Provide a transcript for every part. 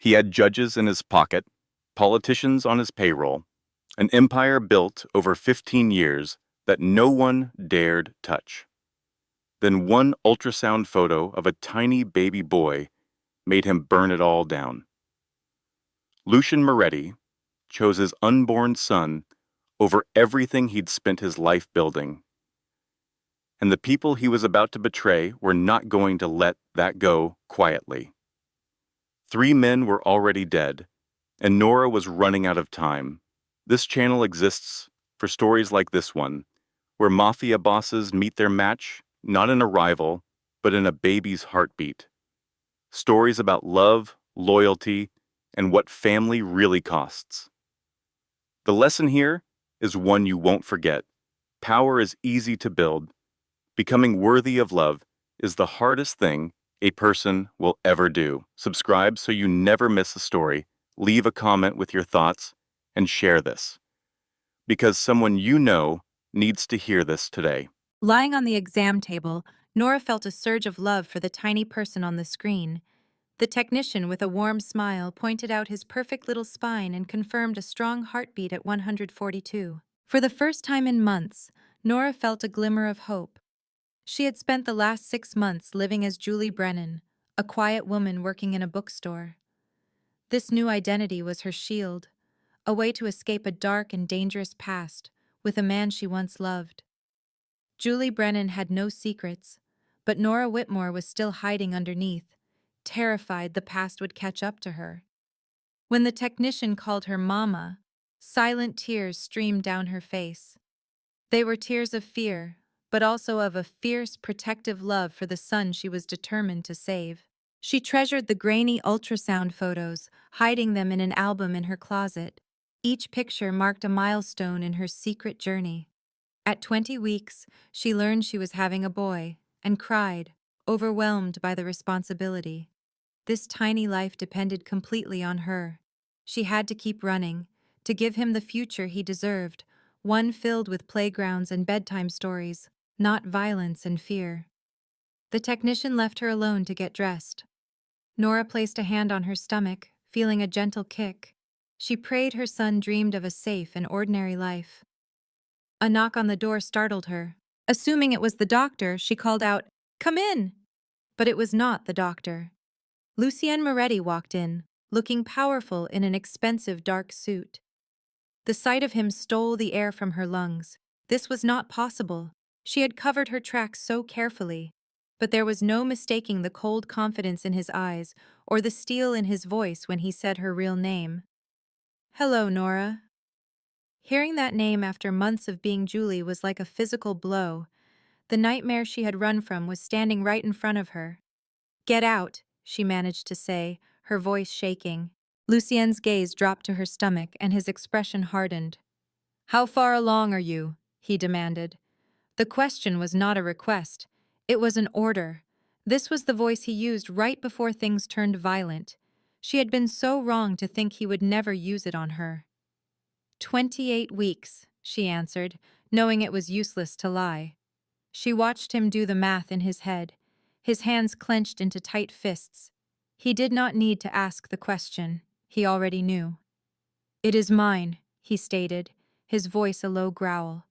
He had judges in his pocket, politicians on his payroll, an empire built over 15 years that no one dared touch. Then one ultrasound photo of a tiny baby boy made him burn it all down. Lucian Moretti chose his unborn son over everything he'd spent his life building. And the people he was about to betray were not going to let that go quietly. 3 men were already dead, and Nora was running out of time. This channel exists for stories like this one, where mafia bosses meet their match, not in a rival, but in a baby's heartbeat. Stories about love, loyalty, and what family really costs. The lesson here is one you won't forget. Power is easy to build. Becoming worthy of love is the hardest thing a person will ever do. Subscribe so you never miss a story. Leave a comment with your thoughts and share this, because someone you know needs to hear this today. Lying on the exam table, Nora felt a surge of love for the tiny person on the screen. The technician, with a warm smile, pointed out his perfect little spine and confirmed a strong heartbeat at 142. For the first time in months, Nora felt a glimmer of hope. She had spent the last 6 months living as Julie Brennan, a quiet woman working in a bookstore. This new identity was her shield, a way to escape a dark and dangerous past with a man she once loved. Julie Brennan had no secrets, but Nora Whitmore was still hiding underneath, terrified the past would catch up to her. When the technician called her Mama, silent tears streamed down her face. They were tears of fear, but also of a fierce, protective love for the son she was determined to save. She treasured the grainy ultrasound photos, hiding them in an album in her closet. Each picture marked a milestone in her secret journey. At 20 weeks, she learned she was having a boy and cried, overwhelmed by the responsibility. This tiny life depended completely on her. She had to keep running, to give him the future he deserved, one filled with playgrounds and bedtime stories, not violence and fear. The technician left her alone to get dressed. Nora placed a hand on her stomach, feeling a gentle kick. She prayed her son dreamed of a safe and ordinary life. A knock on the door startled her. Assuming it was the doctor, she called out, "Come in!" But it was not the doctor. Lucien Moretti walked in, looking powerful in an expensive dark suit. The sight of him stole the air from her lungs. This was not possible. She had covered her tracks so carefully. But there was no mistaking the cold confidence in his eyes or the steel in his voice when he said her real name. "Hello, Nora." Hearing that name after months of being Julie was like a physical blow. The nightmare she had run from was standing right in front of her. "Get out," she managed to say, her voice shaking. Lucien's gaze dropped to her stomach and his expression hardened. "How far along are you?" he demanded. The question was not a request. It was an order. This was the voice he used right before things turned violent. She had been so wrong to think he would never use it on her. 28 weeks, she answered, knowing it was useless to lie. She watched him do the math in his head, his hands clenched into tight fists. He did not need to ask the question. He already knew. "It is mine," he stated, his voice a low growl.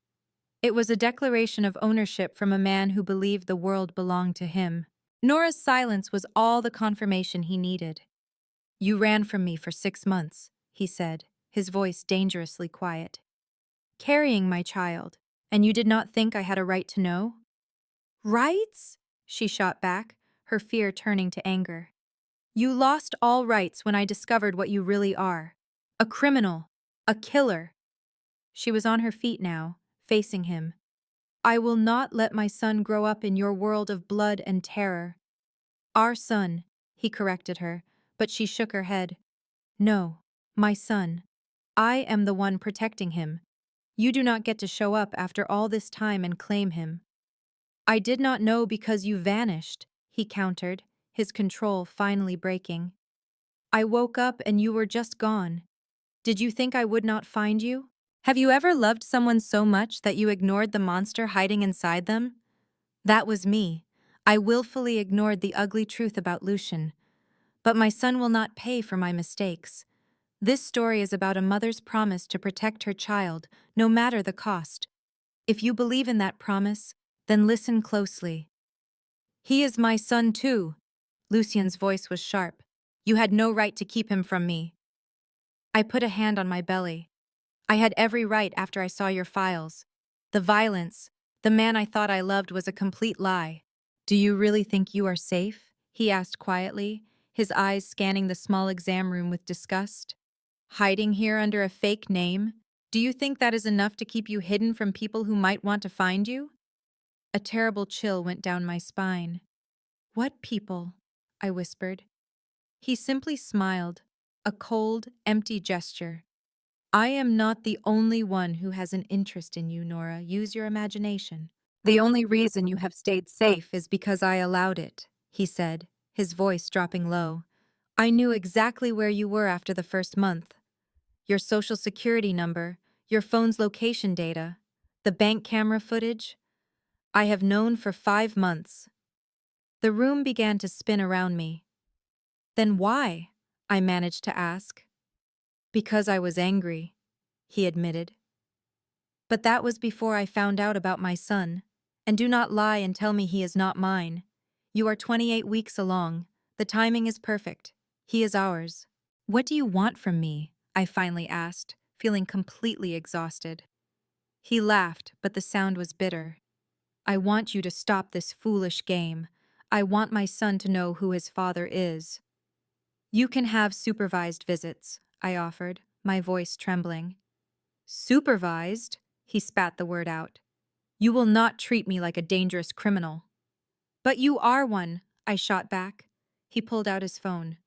It was a declaration of ownership from a man who believed the world belonged to him. Nora's silence was all the confirmation he needed. "You ran from me for 6 months," he said, his voice dangerously quiet. "Carrying my child, and you did not think I had a right to know?" "Rights?" she shot back, her fear turning to anger. "You lost all rights when I discovered what you really are. A criminal. A killer." She was on her feet now, facing him. "I will not let my son grow up in your world of blood and terror." "Our son," he corrected her, but she shook her head. "No, my son. I am the one protecting him. You do not get to show up after all this time and claim him." "I did not know because you vanished," he countered, his control finally breaking. "I woke up and you were just gone. Did you think I would not find you? Have you ever loved someone so much that you ignored the monster hiding inside them? That was me. I willfully ignored the ugly truth about Lucian. But my son will not pay for my mistakes. This story is about a mother's promise to protect her child, no matter the cost. If you believe in that promise, then listen closely. He is my son too. Lucien's voice was sharp. You had no right to keep him from me. I put a hand on my belly. I had every right after I saw your files. The violence, the man I thought I loved was a complete lie. Do you really think you are safe? He asked quietly, his eyes scanning the small exam room with disgust. Hiding here under a fake name? Do you think that is enough to keep you hidden from people who might want to find you? A terrible chill went down my spine. What people? I whispered. He simply smiled, a cold, empty gesture. I am not the only one who has an interest in you, Nora. Use your imagination. The only reason you have stayed safe is because I allowed it, he said, his voice dropping low. I knew exactly where you were after the first month. Your social security number, your phone's location data, the bank camera footage. I have known for 5 months. The room began to spin around me. Then why? I managed to ask. Because I was angry, he admitted. But that was before I found out about my son. And do not lie and tell me he is not mine. You are 28 weeks along. The timing is perfect. He is ours. What do you want from me? I finally asked, feeling completely exhausted. He laughed, but the sound was bitter. I want you to stop this foolish game. I want my son to know who his father is. You can have supervised visits, I offered, my voice trembling. Supervised? He spat the word out. You will not treat me like a dangerous criminal. But you are one, I shot back. He pulled out his phone.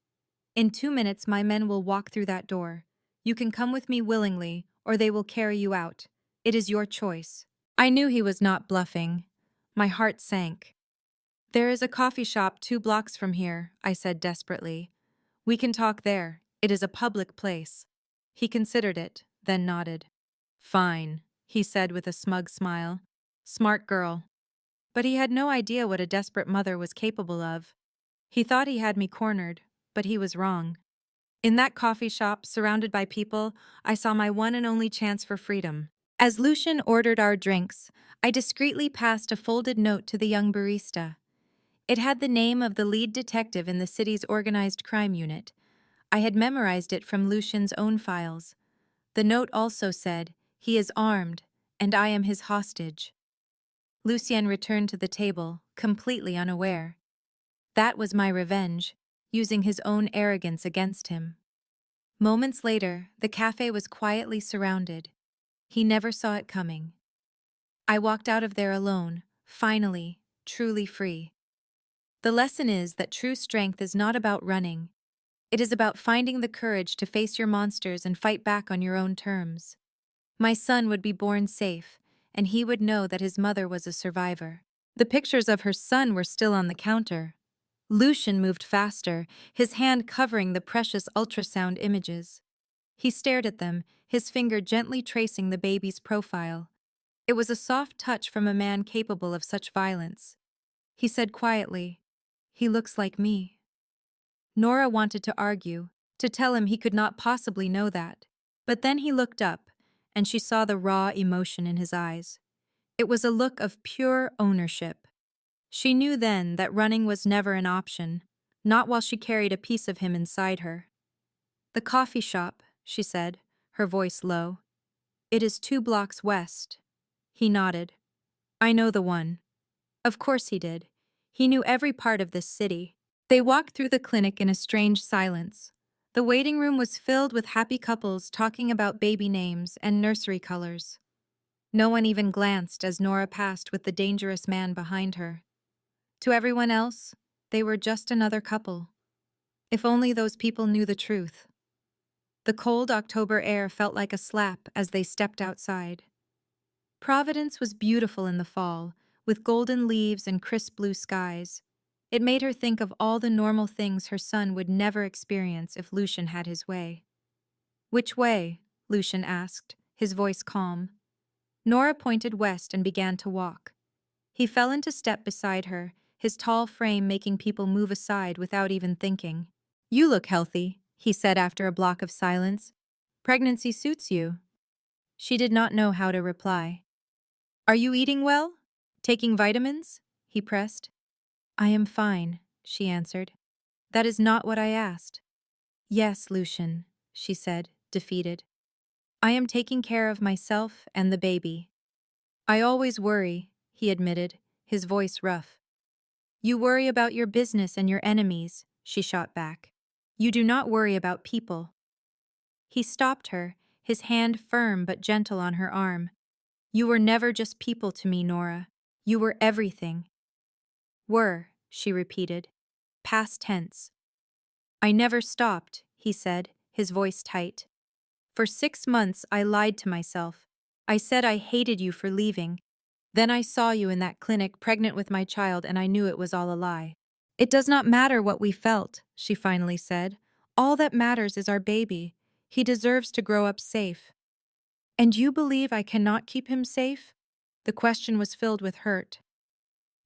In 2 minutes, my men will walk through that door. You can come with me willingly, or they will carry you out. It is your choice. I knew he was not bluffing. My heart sank. There is a coffee shop 2 blocks from here, I said desperately. We can talk there. It is a public place. He considered it, then nodded. Fine, he said with a smug smile. Smart girl. But he had no idea what a desperate mother was capable of. He thought he had me cornered, but he was wrong. In that coffee shop, surrounded by people, I saw my one and only chance for freedom. As Lucien ordered our drinks, I discreetly passed a folded note to the young barista. It had the name of the lead detective in the city's organized crime unit. I had memorized it from Lucien's own files. The note also said, "He is armed, and I am his hostage." Lucien returned to the table, completely unaware. That was my revenge, using his own arrogance against him. Moments later, the cafe was quietly surrounded. He never saw it coming. I walked out of there alone, finally, truly free. The lesson is that true strength is not about running. It is about finding the courage to face your monsters and fight back on your own terms. My son would be born safe, and he would know that his mother was a survivor. The pictures of her son were still on the counter. Lucien moved faster, his hand covering the precious ultrasound images. He stared at them, his finger gently tracing the baby's profile. It was a soft touch from a man capable of such violence. He said quietly, "He looks like me." Nora wanted to argue, to tell him he could not possibly know that. But then he looked up, and she saw the raw emotion in his eyes. It was a look of pure ownership. She knew then that running was never an option, not while she carried a piece of him inside her. "The coffee shop," she said, her voice low. "It is 2 blocks west." He nodded. "I know the one." Of course he did. He knew every part of this city. They walked through the clinic in a strange silence. The waiting room was filled with happy couples talking about baby names and nursery colors. No one even glanced as Nora passed with the dangerous man behind her. To everyone else, they were just another couple. If only those people knew the truth. The cold October air felt like a slap as they stepped outside. Providence was beautiful in the fall, with golden leaves and crisp blue skies. It made her think of all the normal things her son would never experience if Lucien had his way. "Which way?" Lucien asked, his voice calm. Nora pointed west and began to walk. He fell into step beside her, his tall frame making people move aside without even thinking. You look healthy, he said after a block of silence. Pregnancy suits you. She did not know how to reply. Are you eating well? Taking vitamins? He pressed. I am fine, she answered. That is not what I asked. Yes, Lucian, she said, defeated. I am taking care of myself and the baby. I always worry, he admitted, his voice rough. You worry about your business and your enemies, she shot back. You do not worry about people. He stopped her, his hand firm but gentle on her arm. You were never just people to me, Nora. You were everything. Were, she repeated. Past tense. I never stopped, he said, his voice tight. For 6 months I lied to myself. I said I hated you for leaving. Then I saw you in that clinic pregnant with my child and I knew it was all a lie. It does not matter what we felt, she finally said. All that matters is our baby. He deserves to grow up safe. And you believe I cannot keep him safe? The question was filled with hurt.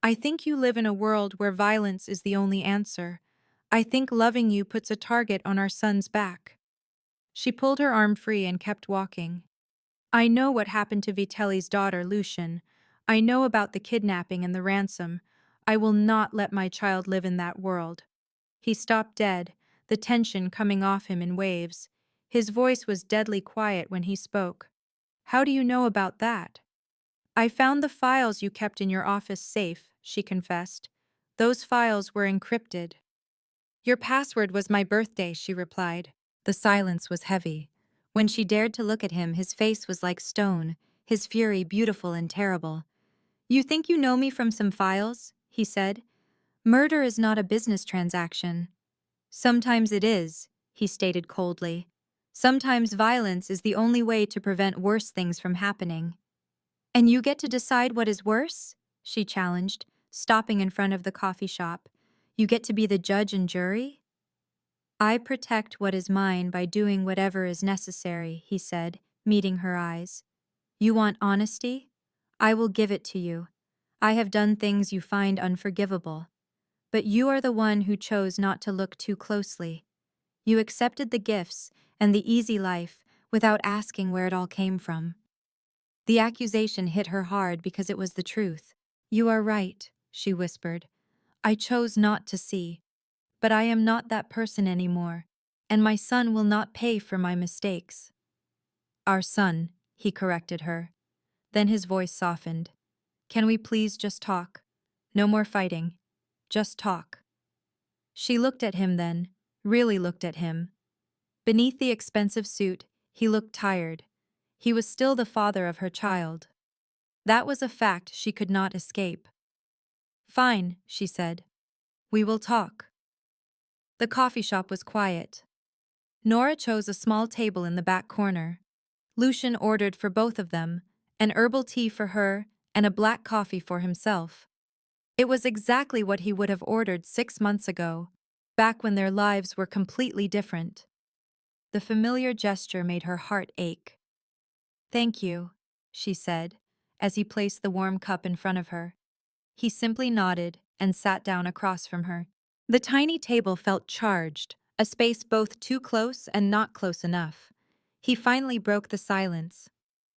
I think you live in a world where violence is the only answer. I think loving you puts a target on our son's back. She pulled her arm free and kept walking. I know what happened to Vitelli's daughter, Lucian. I know about the kidnapping and the ransom. I will not let my child live in that world. He stopped dead, the tension coming off him in waves. His voice was deadly quiet when he spoke. How do you know about that? I found the files you kept in your office safe, she confessed. Those files were encrypted. Your password was my birthday, she replied. The silence was heavy. When she dared to look at him, his face was like stone, his fury beautiful and terrible. You think you know me from some files? He said. Murder is not a business transaction. Sometimes it is, he stated coldly. Sometimes violence is the only way to prevent worse things from happening. And you get to decide what is worse? She challenged, stopping in front of the coffee shop. You get to be the judge and jury? I protect what is mine by doing whatever is necessary, he said, meeting her eyes. You want honesty? I will give it to you. I have done things you find unforgivable. But you are the one who chose not to look too closely. You accepted the gifts and the easy life without asking where it all came from. The accusation hit her hard because it was the truth. You are right, she whispered. I chose not to see. But I am not that person anymore, and my son will not pay for my mistakes. Our son, he corrected her. Then his voice softened. Can we please just talk? No more fighting. Just talk. She looked at him then, really looked at him. Beneath the expensive suit, he looked tired. He was still the father of her child. That was a fact she could not escape. Fine, she said. We will talk. The coffee shop was quiet. Nora chose a small table in the back corner. Lucian ordered for both of them, an herbal tea for her and a black coffee for himself. It was exactly what he would have ordered 6 months ago, back when their lives were completely different. The familiar gesture made her heart ache. Thank you, she said, as he placed the warm cup in front of her. He simply nodded and sat down across from her. The tiny table felt charged, a space both too close and not close enough. He finally broke the silence.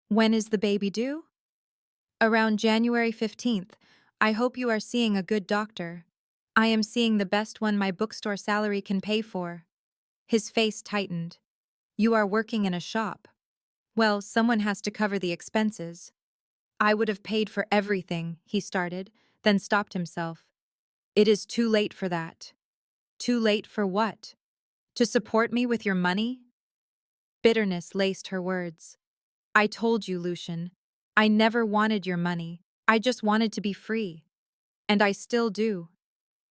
When is the baby due? Around January 15th. I hope you are seeing a good doctor. I am seeing the best one my bookstore salary can pay for. His face tightened. You are working in a shop. Well, someone has to cover the expenses. I would have paid for everything, he started, then stopped himself. It is too late for that. Too late for what? To support me with your money? Bitterness laced her words. I told you, Lucian. I never wanted your money. I just wanted to be free. And I still do.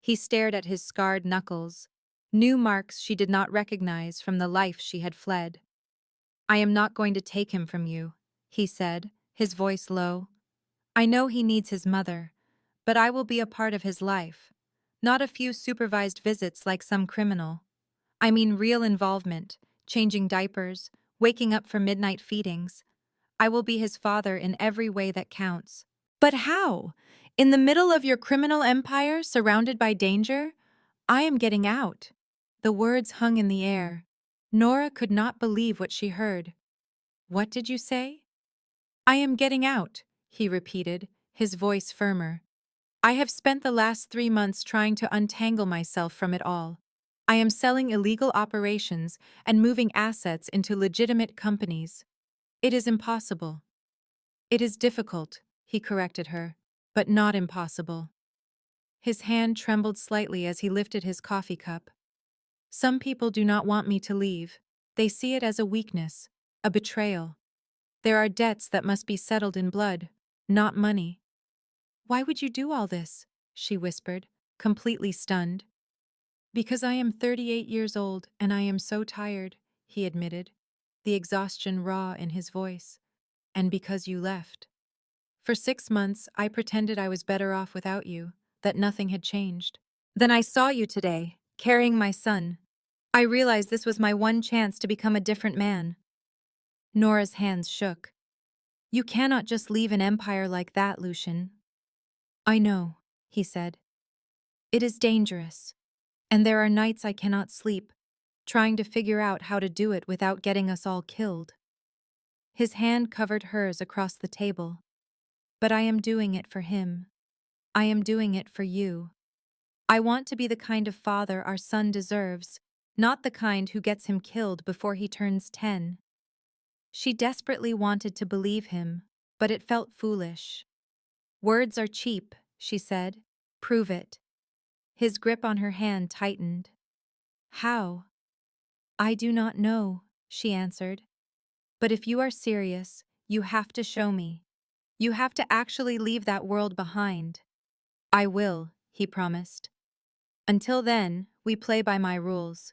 He stared at his scarred knuckles, new marks she did not recognize from the life she had fled. I am not going to take him from you, he said, his voice low. I know he needs his mother, but I will be a part of his life. Not a few supervised visits like some criminal. I mean real involvement, changing diapers, waking up for midnight feedings. I will be his father in every way that counts. But how? In the middle of your criminal empire, surrounded by danger? I am getting out. The words hung in the air. Nora could not believe what she heard. "What did you say?" "I am getting out," he repeated, his voice firmer. "I have spent the last 3 months trying to untangle myself from it all. I am selling illegal operations and moving assets into legitimate companies. It is impossible." "It is difficult," he corrected her, "but not impossible." His hand trembled slightly as he lifted his coffee cup. "Some people do not want me to leave. They see it as a weakness, a betrayal. There are debts that must be settled in blood, not money." "Why would you do all this?" she whispered, completely stunned. "Because I am 38 years old and I am so tired," he admitted, the exhaustion raw in his voice. "And because you left. For 6 months, I pretended I was better off without you, that nothing had changed. Then I saw you today, carrying my son. I realized this was my one chance to become a different man." Nora's hands shook. "You cannot just leave an empire like that, Lucian." "I know," he said. "It is dangerous. And there are nights I cannot sleep, trying to figure out how to do it without getting us all killed." His hand covered hers across the table. "But I am doing it for him. I am doing it for you. I want to be the kind of father our son deserves, not the kind who gets him killed before he turns 10. She desperately wanted to believe him, but it felt foolish. "Words are cheap," she said. "Prove it." His grip on her hand tightened. "How?" "I do not know," she answered. "But if you are serious, you have to show me. You have to actually leave that world behind." "I will," he promised. "Until then, we play by my rules.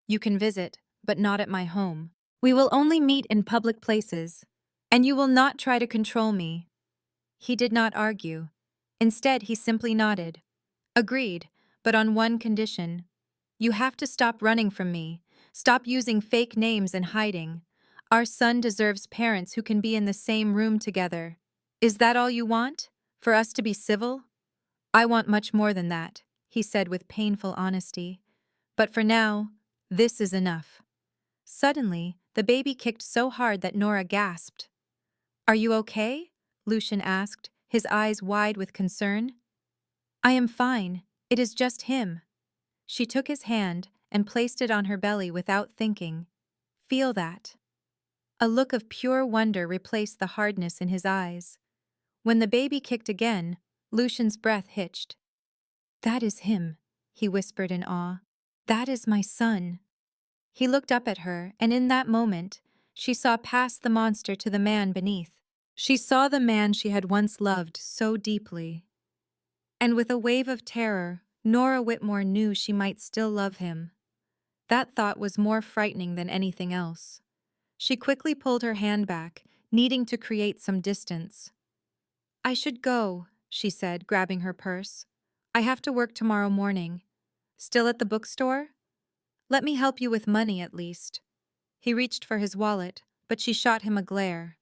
You can visit, but not at my home. We will only meet in public places. And you will not try to control me." He did not argue. Instead, he simply nodded. "Agreed, but on one condition. You have to stop running from me. Stop using fake names and hiding. Our son deserves parents who can be in the same room together. Is that all you want? For us to be civil?" "I want much more than that," he said with painful honesty. "But for now, this is enough." Suddenly, the baby kicked so hard that Nora gasped. "Are you okay?" Lucian asked, his eyes wide with concern. "I am fine. It is just him." She took his hand and placed it on her belly without thinking. "Feel that." A look of pure wonder replaced the hardness in his eyes. When the baby kicked again, Lucian's breath hitched. "That is him," he whispered in awe. "That is my son." He looked up at her, and in that moment, she saw past the monster to the man beneath. She saw the man she had once loved so deeply. And with a wave of terror, Nora Whitmore knew she might still love him. That thought was more frightening than anything else. She quickly pulled her hand back, needing to create some distance. "I should go," she said, grabbing her purse. "I have to work tomorrow morning. Still at the bookstore? Let me help you with money at least." He reached for his wallet, but she shot him a glare.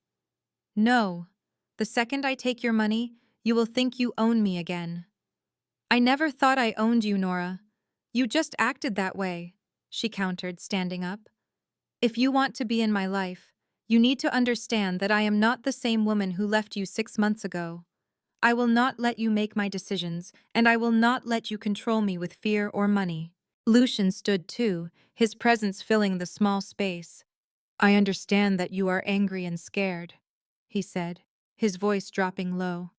"No. The second I take your money, you will think you own me again." "I never thought I owned you, Nora. You just acted that way," she countered, standing up. "If you want to be in my life, you need to understand that I am not the same woman who left you 6 months ago. I will not let you make my decisions, and I will not let you control me with fear or money." Lucian stood too, his presence filling the small space. "I understand that you are angry and scared," he said, his voice dropping low.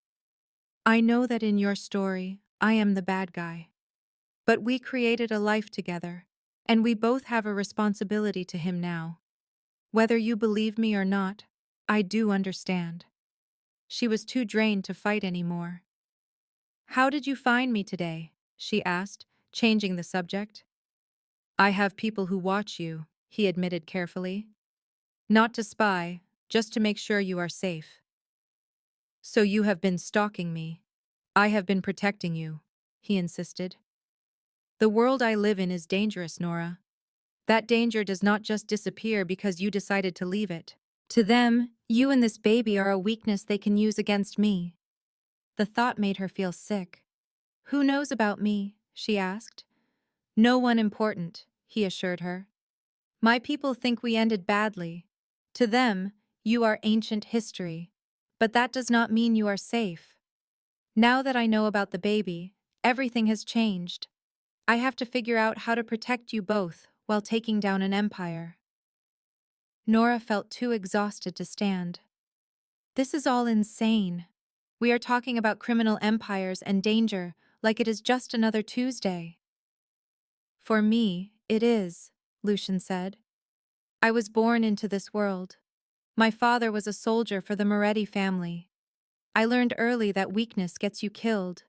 "I know that in your story, I am the bad guy. But we created a life together, and we both have a responsibility to him now. Whether you believe me or not, I do understand." She was too drained to fight anymore. "How did you find me today?" she asked, changing the subject. "I have people who watch you," he admitted carefully. "Not to spy, just to make sure you are safe." "So you have been stalking me. I have been protecting you," he insisted. "The world I live in is dangerous, Nora. That danger does not just disappear because you decided to leave it. To them, you and this baby are a weakness they can use against me." The thought made her feel sick. "Who knows about me?" she asked. "No one important," he assured her. My people think we ended badly. To them, you are ancient history. But that does not mean you are safe. Now that I know about the baby, everything has changed. I have to figure out how to protect you both while taking down an empire. Nora felt too exhausted to stand. This is all insane. We are talking about criminal empires and danger like it is just another Tuesday. For me, it is, Lucian said. I was born into this world. My father was a soldier for the Moretti family. I learned early that weakness gets you killed.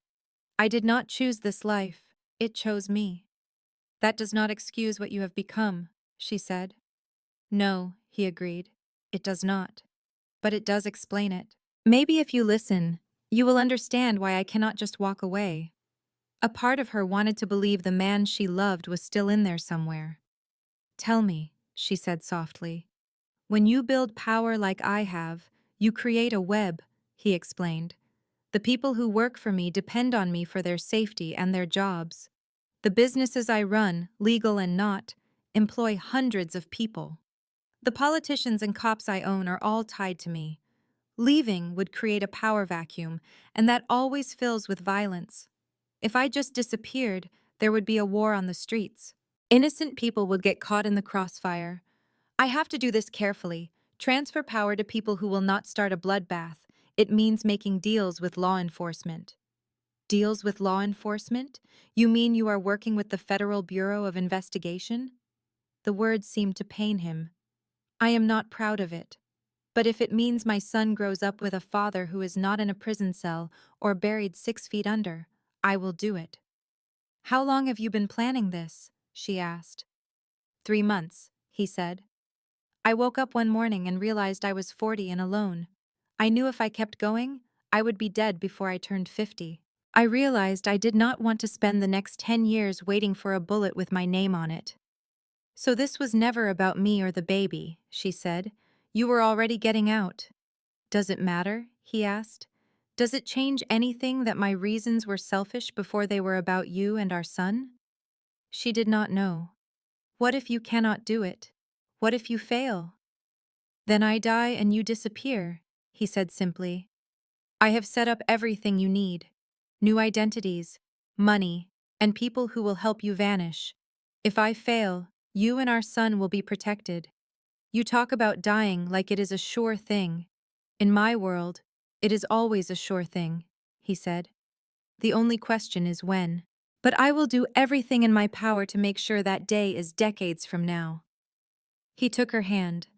I did not choose this life, it chose me. That does not excuse what you have become, she said. No, he agreed. It does not. But it does explain it. Maybe if you listen, you will understand why I cannot just walk away. A part of her wanted to believe the man she loved was still in there somewhere. Tell me, she said softly. When you build power like I have, you create a web, he explained. The people who work for me depend on me for their safety and their jobs. The businesses I run, legal and not, employ hundreds of people. The politicians and cops I own are all tied to me. Leaving would create a power vacuum, and that always fills with violence. If I just disappeared, there would be a war on the streets. Innocent people would get caught in the crossfire. I have to do this carefully. Transfer power to people who will not start a bloodbath. It means making deals with law enforcement. Deals with law enforcement? You mean you are working with the Federal Bureau of Investigation? The words seemed to pain him. I am not proud of it. But if it means my son grows up with a father who is not in a prison cell or buried 6 feet under, I will do it. How long have you been planning this? She asked. 3 months, he said. I woke up one morning and realized I was 40 and alone. I knew if I kept going, I would be dead before I turned 50. I realized I did not want to spend the next 10 years waiting for a bullet with my name on it. So this was never about me or the baby, she said. You were already getting out. Does it matter? He asked. Does it change anything that my reasons were selfish before they were about you and our son? She did not know. What if you cannot do it? What if you fail? Then I die and you disappear, he said simply. I have set up everything you need. New identities, money, and people who will help you vanish. If I fail, you and our son will be protected. You talk about dying like it is a sure thing. In my world, it is always a sure thing, he said. The only question is when. But I will do everything in my power to make sure that day is decades from now. He took her hand.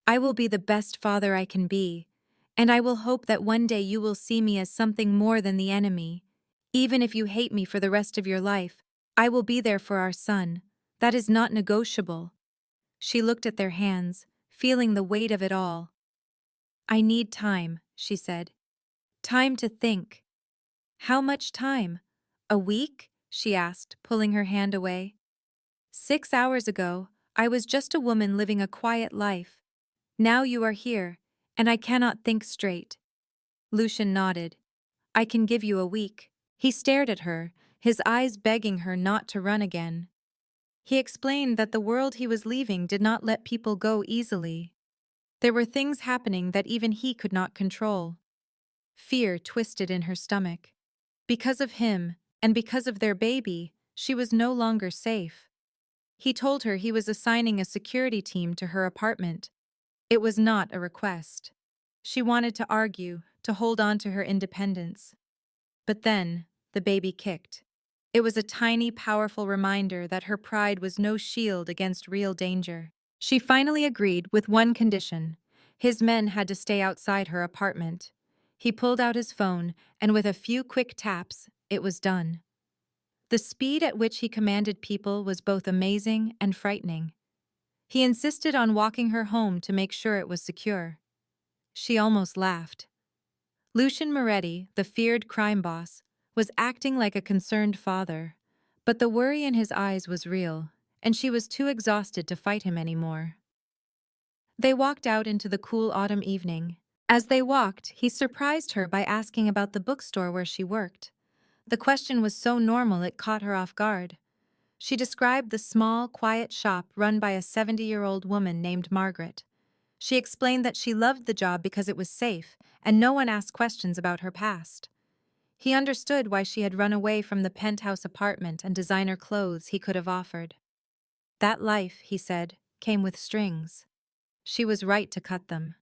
I will be the best father I can be, and I will hope that one day you will see me as something more than the enemy. Even if you hate me for the rest of your life, I will be there for our son. That is not negotiable. She looked at their hands, feeling the weight of it all. I need time, she said. Time to think. How much time? A week? She asked, pulling her hand away. 6 hours ago, I was just a woman living a quiet life. Now you are here, and I cannot think straight. Lucian nodded. I can give you a week. He stared at her, his eyes begging her not to run again. He explained that the world he was leaving did not let people go easily. There were things happening that even he could not control. Fear twisted in her stomach. Because of him, and because of their baby, she was no longer safe. He told her he was assigning a security team to her apartment. It was not a request. She wanted to argue, to hold on to her independence. But then, the baby kicked. It was a tiny, powerful reminder that her pride was no shield against real danger. She finally agreed with one condition. His men had to stay outside her apartment. He pulled out his phone, and with a few quick taps, it was done. The speed at which he commanded people was both amazing and frightening. He insisted on walking her home to make sure it was secure. She almost laughed. Lucian Moretti, the feared crime boss, was acting like a concerned father, but the worry in his eyes was real, and she was too exhausted to fight him anymore. They walked out into the cool autumn evening. As they walked, he surprised her by asking about the bookstore where she worked. The question was so normal it caught her off guard. She described the small, quiet shop run by a 70-year-old woman named Margaret. She explained that she loved the job because it was safe, and no one asked questions about her past. He understood why she had run away from the penthouse apartment and designer clothes he could have offered. That life, he said, came with strings. She was right to cut them.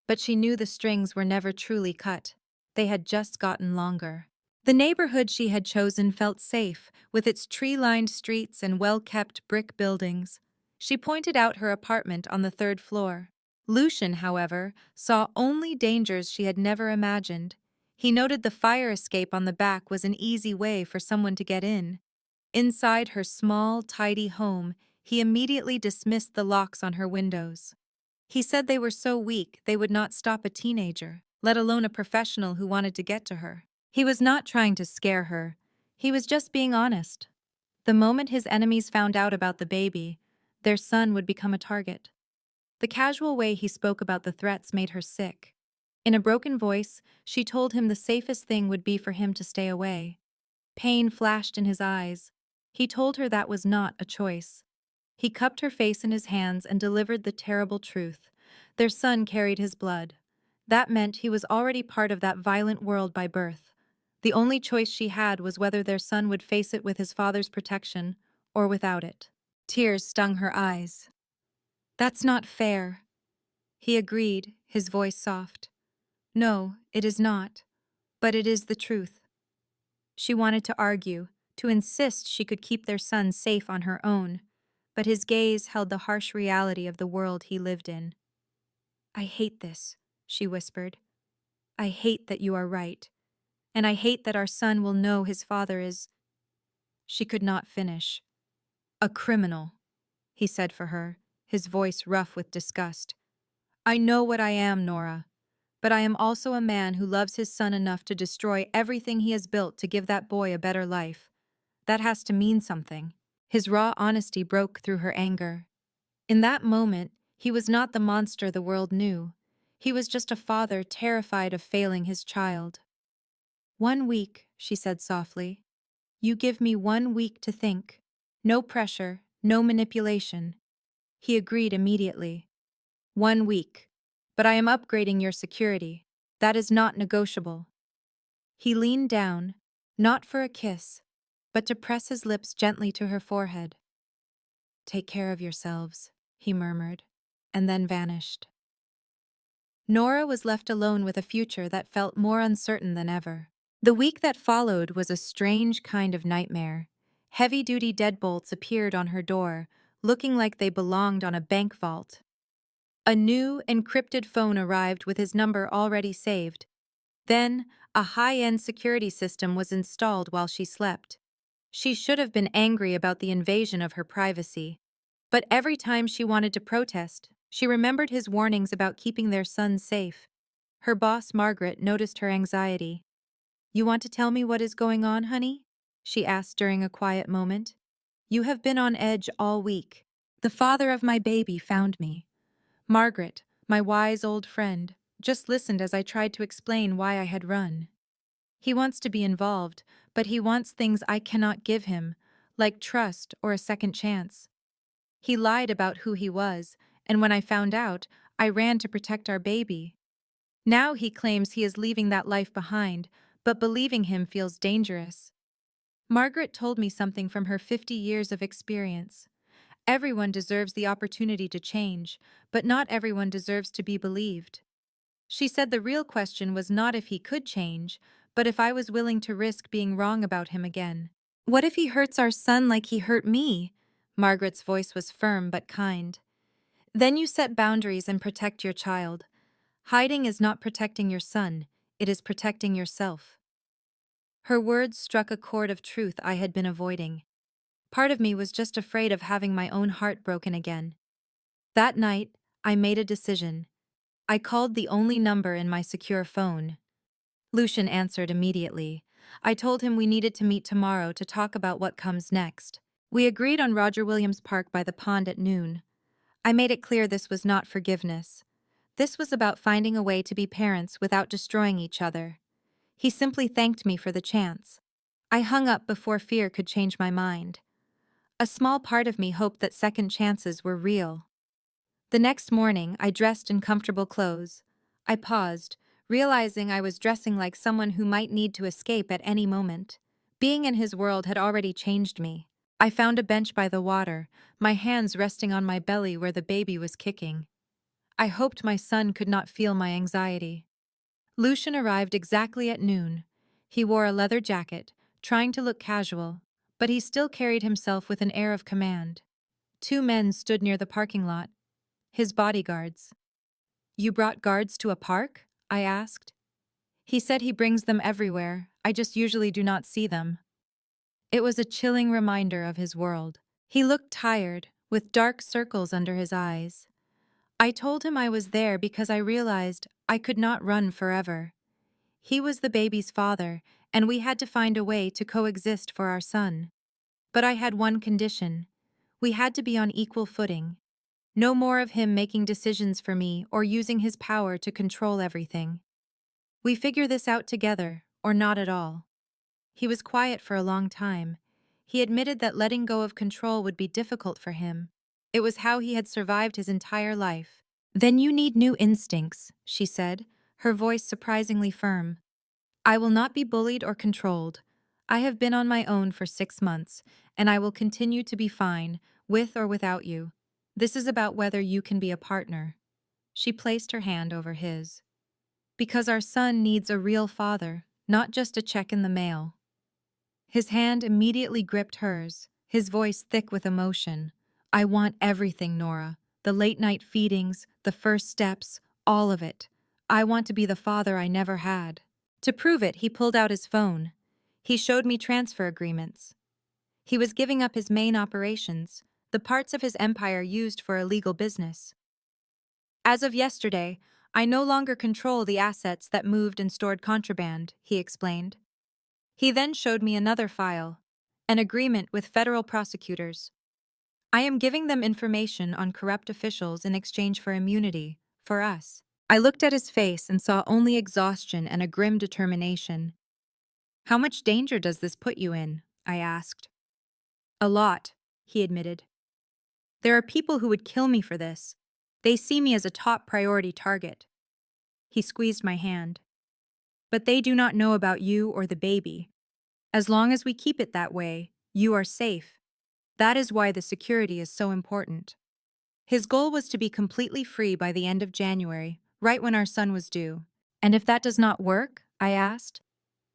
But she knew the strings were never truly cut. They had just gotten longer. The neighborhood she had chosen felt safe, with its tree-lined streets and well-kept brick buildings. She pointed out her apartment on the third floor. Lucian, however, saw only dangers she had never imagined. He noted the fire escape on the back was an easy way for someone to get in. Inside her small, tidy home, he immediately dismissed the locks on her windows. He said they were so weak they would not stop a teenager, let alone a professional who wanted to get to her. He was not trying to scare her. He was just being honest. The moment his enemies found out about the baby, their son would become a target. The casual way he spoke about the threats made her sick. In a broken voice, she told him the safest thing would be for him to stay away. Pain flashed in his eyes. He told her that was not a choice. He cupped her face in his hands and delivered the terrible truth. Their son carried his blood. That meant he was already part of that violent world by birth. The only choice she had was whether their son would face it with his father's protection or without it. Tears stung her eyes. "That's not fair." He agreed, his voice soft. "No, it is not. But it is the truth." She wanted to argue, to insist she could keep their son safe on her own, but his gaze held the harsh reality of the world he lived in. "I hate this," she whispered. "I hate that you are right. And I hate that our son will know his father is—" She could not finish. "A criminal," he said for her, his voice rough with disgust. "I know what I am, Nora, but I am also a man who loves his son enough to destroy everything he has built to give that boy a better life. That has to mean something." His raw honesty broke through her anger. In that moment, he was not the monster the world knew. He was just a father terrified of failing his child. "1 week," she said softly. "You give me 1 week to think. No pressure, no manipulation." He agreed immediately. 1 week. But I am upgrading your security. That is not negotiable." He leaned down, not for a kiss, but to press his lips gently to her forehead. "Take care of yourselves," he murmured, and then vanished. Nora was left alone with a future that felt more uncertain than ever. The week that followed was a strange kind of nightmare. Heavy-duty deadbolts appeared on her door, looking like they belonged on a bank vault. A new, encrypted phone arrived with his number already saved. Then, a high-end security system was installed while she slept. She should have been angry about the invasion of her privacy. But every time she wanted to protest, she remembered his warnings about keeping their son safe. Her boss, Margaret, noticed her anxiety. "You want to tell me what is going on, honey?" she asked during a quiet moment. "You have been on edge all week. The father of my baby found me. Margaret, my wise old friend, just listened as I tried to explain why I had run. He wants to be involved, but he wants things I cannot give him, like trust or a second chance. He lied about who he was, and when I found out, I ran to protect our baby. Now he claims he is leaving that life behind, but believing him feels dangerous." Margaret told me something from her 50 years of experience. Everyone deserves the opportunity to change, but not everyone deserves to be believed. She said the real question was not if he could change, but if I was willing to risk being wrong about him again. "What if he hurts our son like he hurt me?" Margaret's voice was firm but kind. "Then you set boundaries and protect your child. Hiding is not protecting your son, it is protecting yourself." Her words struck a chord of truth I had been avoiding. Part of me was just afraid of having my own heart broken again. That night, I made a decision. I called the only number in my secure phone. Lucian answered immediately. I told him we needed to meet tomorrow to talk about what comes next. We agreed on Roger Williams Park by the pond at noon. I made it clear this was not forgiveness. This was about finding a way to be parents without destroying each other. He simply thanked me for the chance. I hung up before fear could change my mind. A small part of me hoped that second chances were real. The next morning, I dressed in comfortable clothes. I paused, realizing I was dressing like someone who might need to escape at any moment. Being in his world had already changed me. I found a bench by the water, my hands resting on my belly where the baby was kicking. I hoped my son could not feel my anxiety. Lucian arrived exactly at noon. He wore a leather jacket, trying to look casual, but he still carried himself with an air of command. Two men stood near the parking lot, his bodyguards. "You brought guards to a park?" I asked. He said he brings them everywhere, I just usually do not see them. It was a chilling reminder of his world. He looked tired, with dark circles under his eyes. I told him I was there because I realized I could not run forever. He was the baby's father, and we had to find a way to coexist for our son. But I had one condition. We had to be on equal footing. No more of him making decisions for me or using his power to control everything. We figure this out together, or not at all. He was quiet for a long time. He admitted that letting go of control would be difficult for him. It was how he had survived his entire life. "Then you need new instincts," she said, her voice surprisingly firm. "I will not be bullied or controlled. I have been on my own for 6 months, and I will continue to be fine, with or without you. This is about whether you can be a partner." She placed her hand over his. "Because our son needs a real father, not just a check in the mail." His hand immediately gripped hers, his voice thick with emotion. "I want everything, Nora. The late-night feedings, the first steps, all of it. I want to be the father I never had." To prove it, he pulled out his phone. He showed me transfer agreements. He was giving up his main operations, the parts of his empire used for illegal business. "As of yesterday, I no longer control the assets that moved and stored contraband," he explained. He then showed me another file, an agreement with federal prosecutors. "I am giving them information on corrupt officials in exchange for immunity, for us." I looked at his face and saw only exhaustion and a grim determination. "How much danger does this put you in?" I asked. "A lot," he admitted. "There are people who would kill me for this. They see me as a top priority target." He squeezed my hand. "But they do not know about you or the baby. As long as we keep it that way, you are safe. That is why the security is so important." His goal was to be completely free by the end of January, right when our son was due. "And if that does not work?" I asked.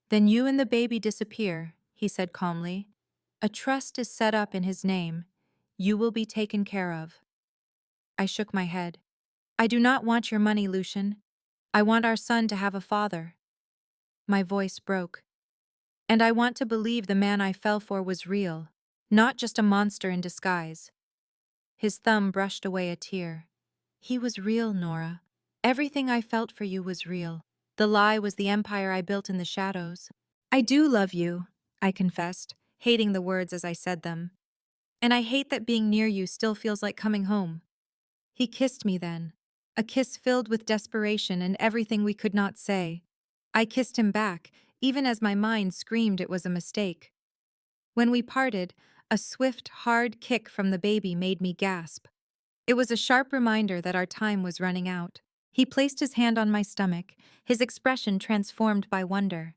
"Then you and the baby disappear," he said calmly. "A trust is set up in his name. You will be taken care of." I shook my head. "I do not want your money, Lucian. I want our son to have a father." My voice broke. "And I want to believe the man I fell for was real, not just a monster in disguise." His thumb brushed away a tear. "He was real, Nora. Everything I felt for you was real. The lie was the empire I built in the shadows." "I do love you," I confessed, hating the words as I said them. "And I hate that being near you still feels like coming home." He kissed me then, a kiss filled with desperation and everything we could not say. I kissed him back, even as my mind screamed it was a mistake. When we parted, a swift, hard kick from the baby made me gasp. It was a sharp reminder that our time was running out. He placed his hand on my stomach, his expression transformed by wonder.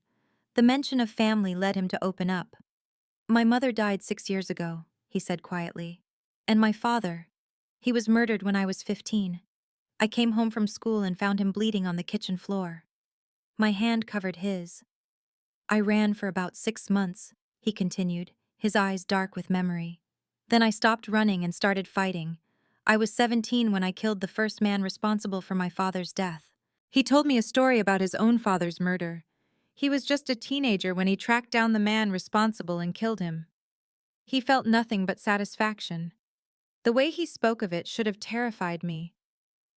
The mention of family led him to open up. "My mother died 6 years ago," he said quietly. "And my father. He was murdered when I was 15. I came home from school and found him bleeding on the kitchen floor." My hand covered his. "I ran for about 6 months," he continued, his eyes dark with memory. "Then I stopped running and started fighting. I was 17 when I killed the first man responsible for my father's death." He told me a story about his own father's murder. He was just a teenager when he tracked down the man responsible and killed him. He felt nothing but satisfaction. The way he spoke of it should have terrified me.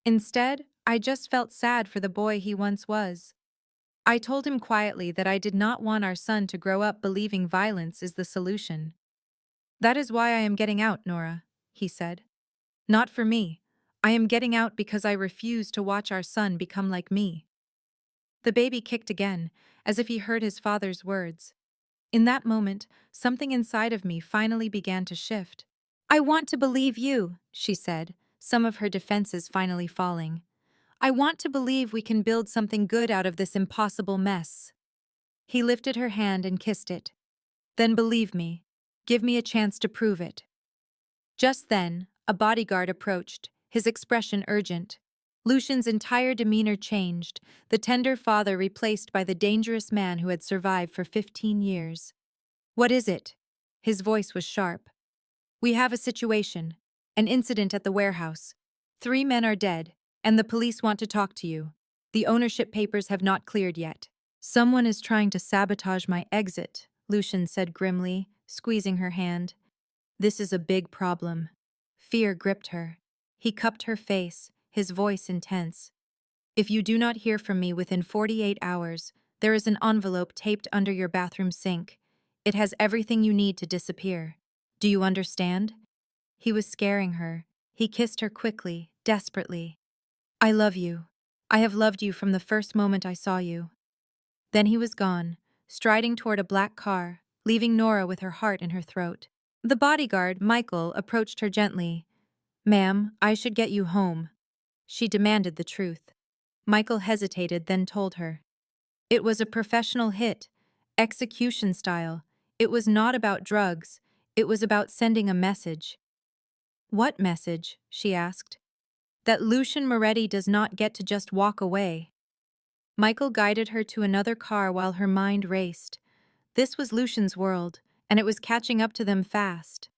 Instead, I just felt sad for the boy he once was. I told him quietly that I did not want our son to grow up believing violence is the solution. "That is why I am getting out, Nora," he said. "Not for me. I am getting out because I refuse to watch our son become like me." The baby kicked again, as if he heard his father's words. In that moment, something inside of me finally began to shift. "I want to believe you," she said, some of her defenses finally falling. "I want to believe we can build something good out of this impossible mess." He lifted her hand and kissed it. "Then believe me. Give me a chance to prove it." Just then, a bodyguard approached, his expression urgent. Lucian's entire demeanor changed, the tender father replaced by the dangerous man who had survived for 15 years. "What is it?" His voice was sharp. "We have a situation. An incident at the warehouse. 3 men are dead, and the police want to talk to you. The ownership papers have not cleared yet." "Someone is trying to sabotage my exit," Lucian said grimly, squeezing her hand. "This is a big problem." Fear gripped her. He cupped her face, his voice intense. "If you do not hear from me within 48 hours, there is an envelope taped under your bathroom sink. It has everything you need to disappear. Do you understand?" He was scaring her. He kissed her quickly, desperately. "I love you. I have loved you from the first moment I saw you." Then he was gone, striding toward a black car, leaving Nora with her heart in her throat. The bodyguard, Michael, approached her gently. "Ma'am, I should get you home." She demanded the truth. Michael hesitated, then told her. It was a professional hit, execution style. It was not about drugs. It was about sending a message. "What message?" she asked. "That Lucian Moretti does not get to just walk away." Michael guided her to another car while her mind raced. This was Lucian's world, and it was catching up to them fast.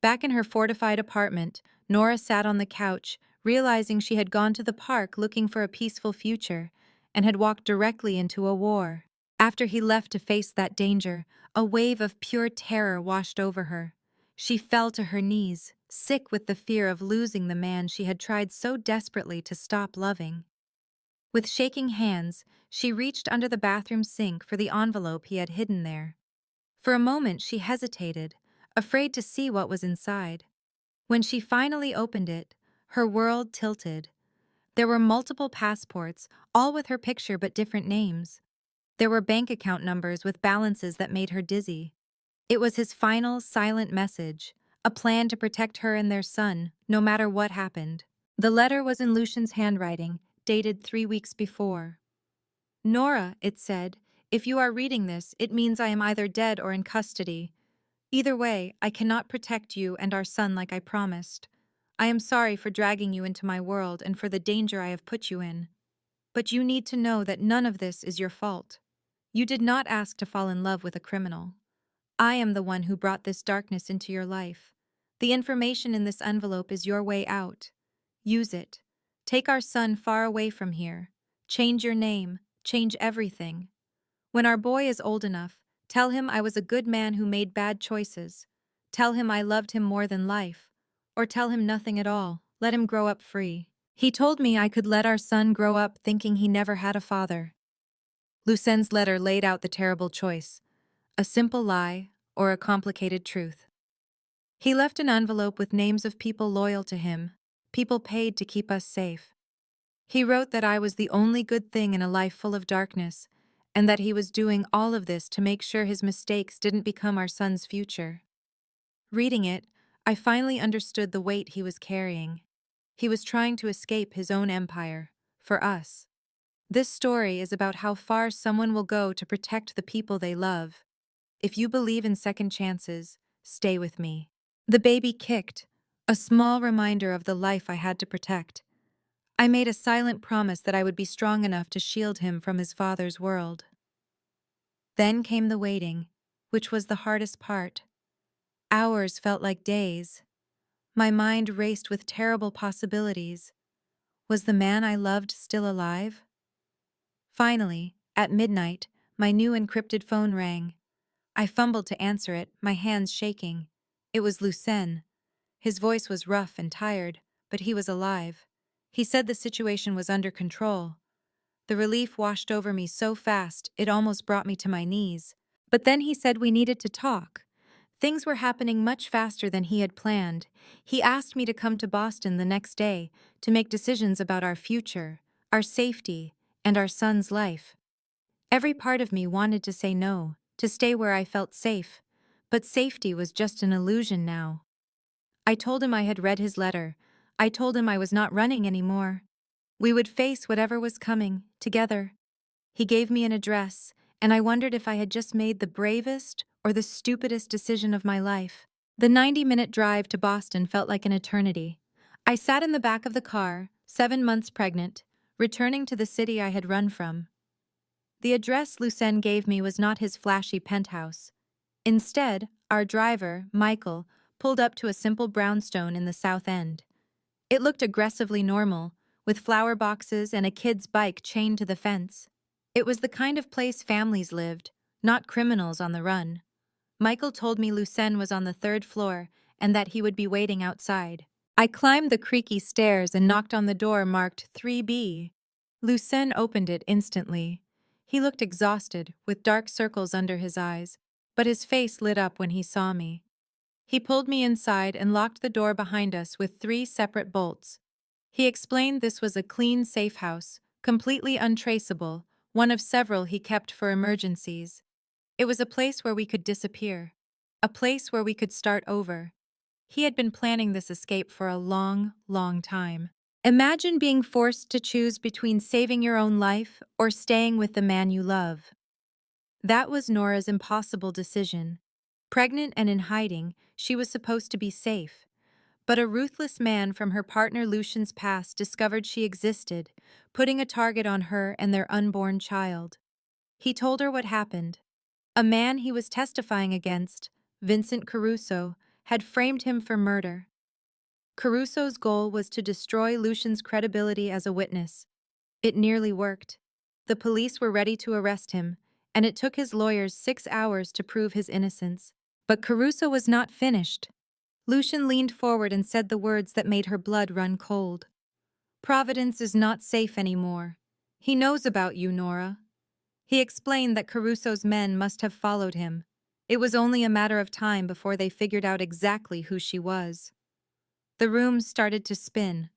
Back in her fortified apartment, Nora sat on the couch, realizing she had gone to the park looking for a peaceful future, and had walked directly into a war. After he left to face that danger, a wave of pure terror washed over her. She fell to her knees, sick with the fear of losing the man she had tried so desperately to stop loving. With shaking hands, she reached under the bathroom sink for the envelope he had hidden there. For a moment she hesitated, afraid to see what was inside. When she finally opened it, her world tilted. There were multiple passports, all with her picture but different names. There were bank account numbers with balances that made her dizzy. It was his final, silent message, a plan to protect her and their son, no matter what happened. The letter was in Lucian's handwriting, dated 3 weeks before. "Nora," it said, "if you are reading this, it means I am either dead or in custody. Either way, I cannot protect you and our son like I promised. I am sorry for dragging you into my world and for the danger I have put you in. But you need to know that none of this is your fault. You did not ask to fall in love with a criminal. I am the one who brought this darkness into your life. The information in this envelope is your way out. Use it. Take our son far away from here. Change your name. Change everything. When our boy is old enough, tell him I was a good man who made bad choices. Tell him I loved him more than life. Or tell him nothing at all. Let him grow up free. He told me I could let our son grow up thinking he never had a father." Lucien's letter laid out the terrible choice: a simple lie or a complicated truth. He left an envelope with names of people loyal to him, people paid to keep us safe. He wrote that I was the only good thing in a life full of darkness, and that he was doing all of this to make sure his mistakes didn't become our son's future. Reading it, I finally understood the weight he was carrying. He was trying to escape his own empire, for us. This story is about how far someone will go to protect the people they love. If you believe in second chances, stay with me. The baby kicked, a small reminder of the life I had to protect. I made a silent promise that I would be strong enough to shield him from his father's world. Then came the waiting, which was the hardest part. Hours felt like days. My mind raced with terrible possibilities. Was the man I loved still alive? Finally, at midnight, my new encrypted phone rang. I fumbled to answer it, my hands shaking. It was Lucien. His voice was rough and tired, but he was alive. He said the situation was under control. The relief washed over me so fast it almost brought me to my knees. But then he said we needed to talk. Things were happening much faster than he had planned. He asked me to come to Boston the next day to make decisions about our future, our safety, and our son's life. Every part of me wanted to say no. to stay where I felt safe. But safety was just an illusion now. I told him I had read his letter. I told him I was not running anymore. We would face whatever was coming, together. He gave me an address, and I wondered if I had just made the bravest or the stupidest decision of my life. The 90-minute drive to Boston felt like an eternity. I sat in the back of the car, 7 months pregnant, returning to the city I had run from. The address Lucien gave me was not his flashy penthouse. Instead, our driver, Michael, pulled up to a simple brownstone in the South End. It looked aggressively normal, with flower boxes and a kid's bike chained to the fence. It was the kind of place families lived, not criminals on the run. Michael told me Lucien was on the 3rd floor and that he would be waiting outside. I climbed the creaky stairs and knocked on the door marked 3B. Lucien opened it instantly. He looked exhausted, with dark circles under his eyes, but his face lit up when he saw me. He pulled me inside and locked the door behind us with 3 separate bolts. He explained this was a clean safe house, completely untraceable, one of several he kept for emergencies. It was a place where we could disappear, a place where we could start over. He had been planning this escape for a long, long time. Imagine being forced to choose between saving your own life or staying with the man you love. That was Nora's impossible decision. Pregnant and in hiding, she was supposed to be safe. But a ruthless man from her partner Lucian's past discovered she existed, putting a target on her and their unborn child. He told her what happened. A man he was testifying against, Vincent Caruso, had framed him for murder. Caruso's goal was to destroy Lucian's credibility as a witness. It nearly worked. The police were ready to arrest him, and it took his lawyers 6 hours to prove his innocence. But Caruso was not finished. Lucian leaned forward and said the words that made her blood run cold. "Providence is not safe anymore. He knows about you, Nora." He explained that Caruso's men must have followed him. It was only a matter of time before they figured out exactly who she was. The room started to spin.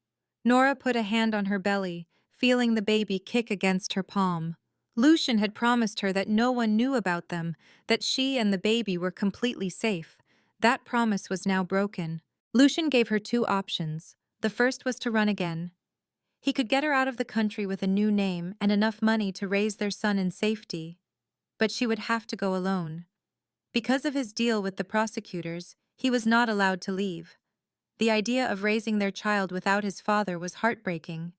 Nora put a hand on her belly, feeling the baby kick against her palm. Lucian had promised her that no one knew about them, that she and the baby were completely safe. That promise was now broken. Lucian gave her 2 options. The first was to run again. He could get her out of the country with a new name and enough money to raise their son in safety. But she would have to go alone. Because of his deal with the prosecutors, he was not allowed to leave. The idea of raising their child without his father was heartbreaking.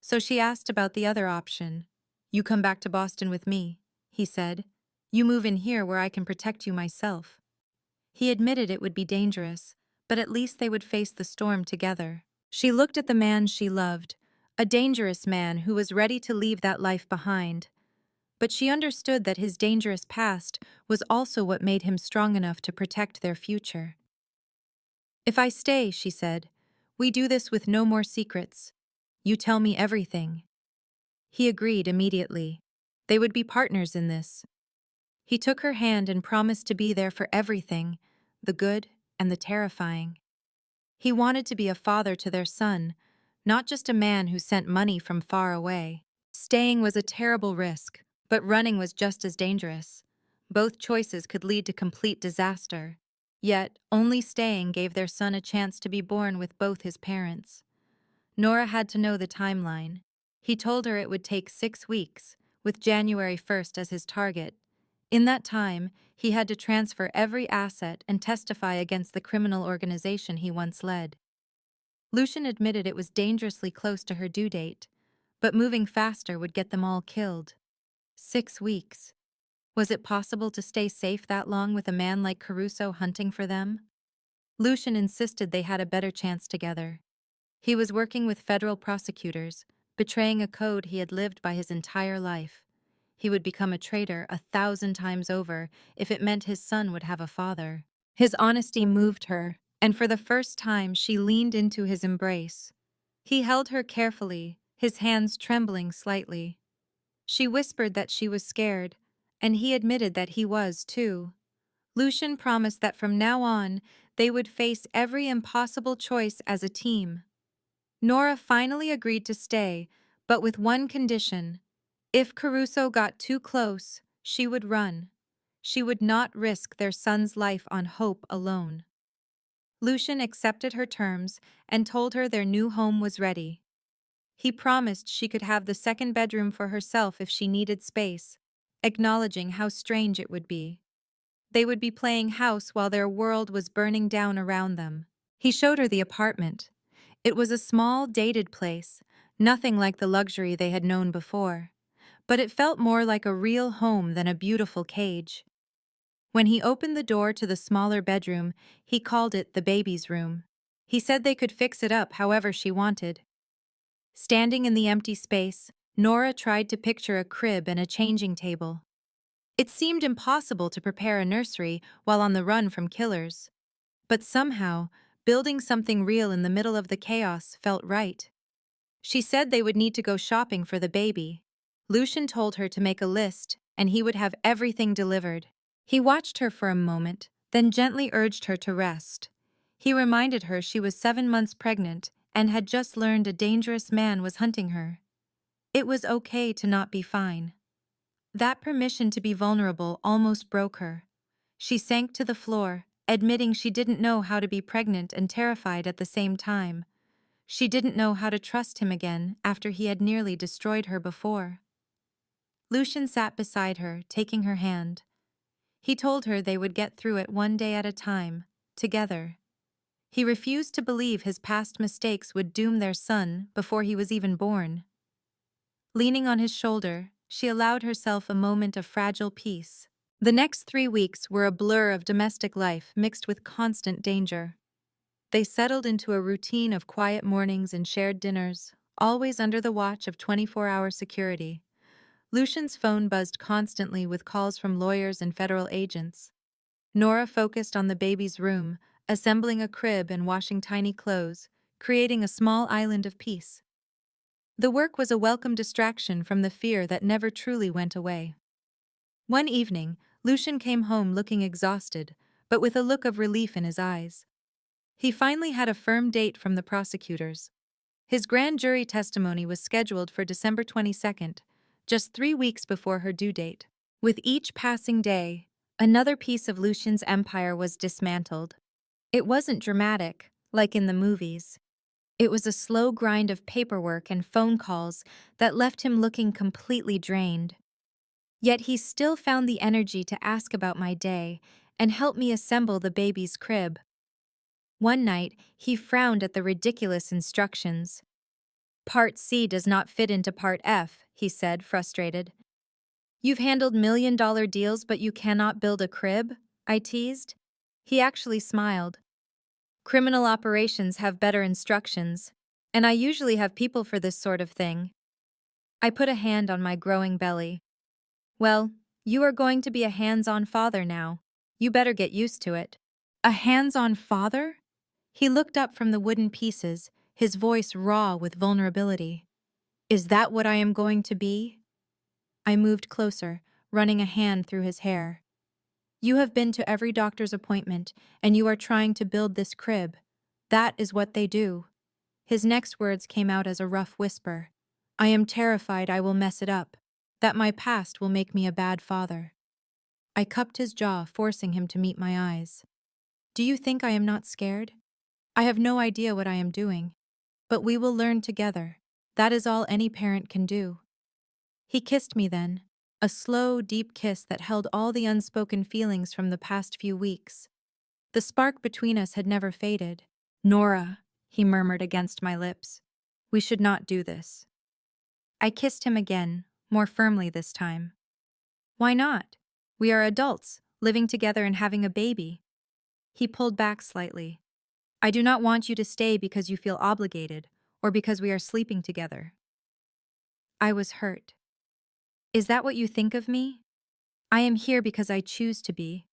So she asked about the other option. "You come back to Boston with me," he said. "You move in here where I can protect you myself." He admitted it would be dangerous, but at least they would face the storm together. She looked at the man she loved, a dangerous man who was ready to leave that life behind. But she understood that his dangerous past was also what made him strong enough to protect their future. "If I stay," she said, "we do this with no more secrets. You tell me everything." He agreed immediately. They would be partners in this. He took her hand and promised to be there for everything, the good and the terrifying. He wanted to be a father to their son, not just a man who sent money from far away. Staying was a terrible risk, but running was just as dangerous. Both choices could lead to complete disaster. Yet, only staying gave their son a chance to be born with both his parents. Nora had to know the timeline. He told her it would take 6 weeks, with January 1st as his target. In that time, he had to transfer every asset and testify against the criminal organization he once led. Lucian admitted it was dangerously close to her due date, but moving faster would get them all killed. 6 weeks. Was it possible to stay safe that long with a man like Caruso hunting for them? Lucian insisted they had a better chance together. He was working with federal prosecutors, betraying a code he had lived by his entire life. He would become a traitor 1,000 times over if it meant his son would have a father. His honesty moved her, and for the first time she leaned into his embrace. He held her carefully, his hands trembling slightly. She whispered that she was scared, and he admitted that he was too. Lucian promised that from now on, they would face every impossible choice as a team. Nora finally agreed to stay, but with one condition. If Caruso got too close, she would run. She would not risk their son's life on hope alone. Lucian accepted her terms and told her their new home was ready. He promised she could have the second bedroom for herself if she needed space, acknowledging how strange it would be. They would be playing house while their world was burning down around them. He showed her the apartment. It was a small, dated place, nothing like the luxury they had known before, but it felt more like a real home than a beautiful cage. When he opened the door to the smaller bedroom, he called it the baby's room. He said they could fix it up however she wanted. Standing in the empty space, Nora tried to picture a crib and a changing table. It seemed impossible to prepare a nursery while on the run from killers. But somehow, building something real in the middle of the chaos felt right. She said they would need to go shopping for the baby. Lucian told her to make a list, and he would have everything delivered. He watched her for a moment, then gently urged her to rest. He reminded her she was 7 months pregnant and had just learned a dangerous man was hunting her. It was okay to not be fine. That permission to be vulnerable almost broke her. She sank to the floor, admitting she didn't know how to be pregnant and terrified at the same time. She didn't know how to trust him again after he had nearly destroyed her before. Lucian sat beside her, taking her hand. He told her they would get through it one day at a time, together. He refused to believe his past mistakes would doom their son before he was even born. Leaning on his shoulder, she allowed herself a moment of fragile peace. The next 3 weeks were a blur of domestic life mixed with constant danger. They settled into a routine of quiet mornings and shared dinners, always under the watch of 24-hour security. Lucian's phone buzzed constantly with calls from lawyers and federal agents. Nora focused on the baby's room, assembling a crib and washing tiny clothes, creating a small island of peace. The work was a welcome distraction from the fear that never truly went away. One evening, Lucian came home looking exhausted, but with a look of relief in his eyes. He finally had a firm date from the prosecutors. His grand jury testimony was scheduled for December 22nd, just 3 weeks before her due date. With each passing day, another piece of Lucian's empire was dismantled. It wasn't dramatic, like in the movies. It was a slow grind of paperwork and phone calls that left him looking completely drained. Yet he still found the energy to ask about my day and help me assemble the baby's crib. One night, he frowned at the ridiculous instructions. "Part C does not fit into Part F," he said, frustrated. "You've handled million-dollar deals, but you cannot build a crib?" I teased. He actually smiled. "Criminal operations have better instructions, and I usually have people for this sort of thing." I put a hand on my growing belly. "Well, you are going to be a hands-on father now. You better get used to it." "A hands-on father?" He looked up from the wooden pieces, his voice raw with vulnerability. "Is that what I am going to be?" I moved closer, running a hand through his hair. "You have been to every doctor's appointment, and you are trying to build this crib. That is what they do." His next words came out as a rough whisper. "I am terrified I will mess it up, that my past will make me a bad father." I cupped his jaw, forcing him to meet my eyes. "Do you think I am not scared? I have no idea what I am doing. But we will learn together. That is all any parent can do." He kissed me then, a slow, deep kiss that held all the unspoken feelings from the past few weeks. The spark between us had never faded. "Nora," he murmured against my lips, "we should not do this." I kissed him again, more firmly this time. "Why not? We are adults, living together and having a baby." He pulled back slightly. "I do not want you to stay because you feel obligated, or because we are sleeping together." I was hurt. "Is that what you think of me? I am here because I choose to be,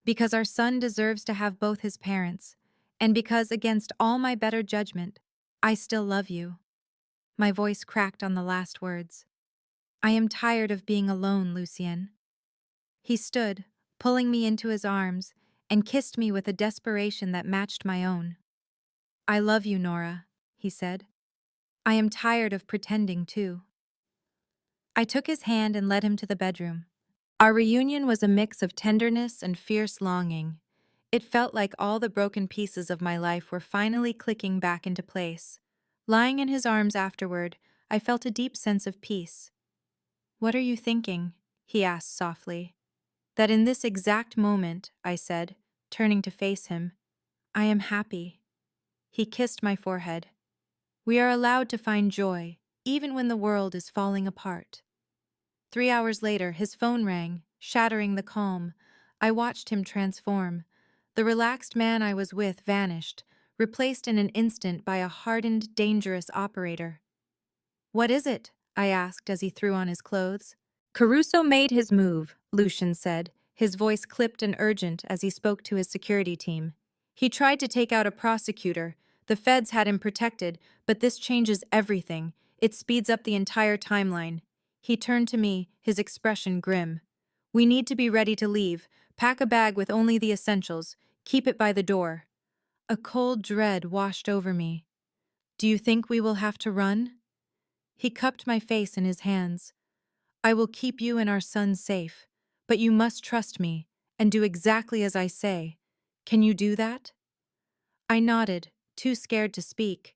because our son deserves to have both his parents, and because, against all my better judgment, I still love you." My voice cracked on the last words. "I am tired of being alone, Lucien." He stood, pulling me into his arms, and kissed me with a desperation that matched my own. "I love you, Nora," he said. "I am tired of pretending, too." I took his hand and led him to the bedroom. Our reunion was a mix of tenderness and fierce longing. It felt like all the broken pieces of my life were finally clicking back into place. Lying in his arms afterward, I felt a deep sense of peace. "What are you thinking?" he asked softly. "That in this exact moment," I said, turning to face him, "I am happy." He kissed my forehead. "We are allowed to find joy, even when the world is falling apart." 3 hours later, his phone rang, shattering the calm. I watched him transform. The relaxed man I was with vanished, replaced in an instant by a hardened, dangerous operator. "What is it?" I asked as he threw on his clothes. "Caruso made his move," Lucian said, his voice clipped and urgent as he spoke to his security team. "He tried to take out a prosecutor. The feds had him protected, but this changes everything. It speeds up the entire timeline." He turned to me, his expression grim. "We need to be ready to leave. Pack a bag with only the essentials. Keep it by the door." A cold dread washed over me. "Do you think we will have to run?" He cupped my face in his hands. "I will keep you and our son safe, but you must trust me and do exactly as I say. Can you do that?" I nodded, too scared to speak.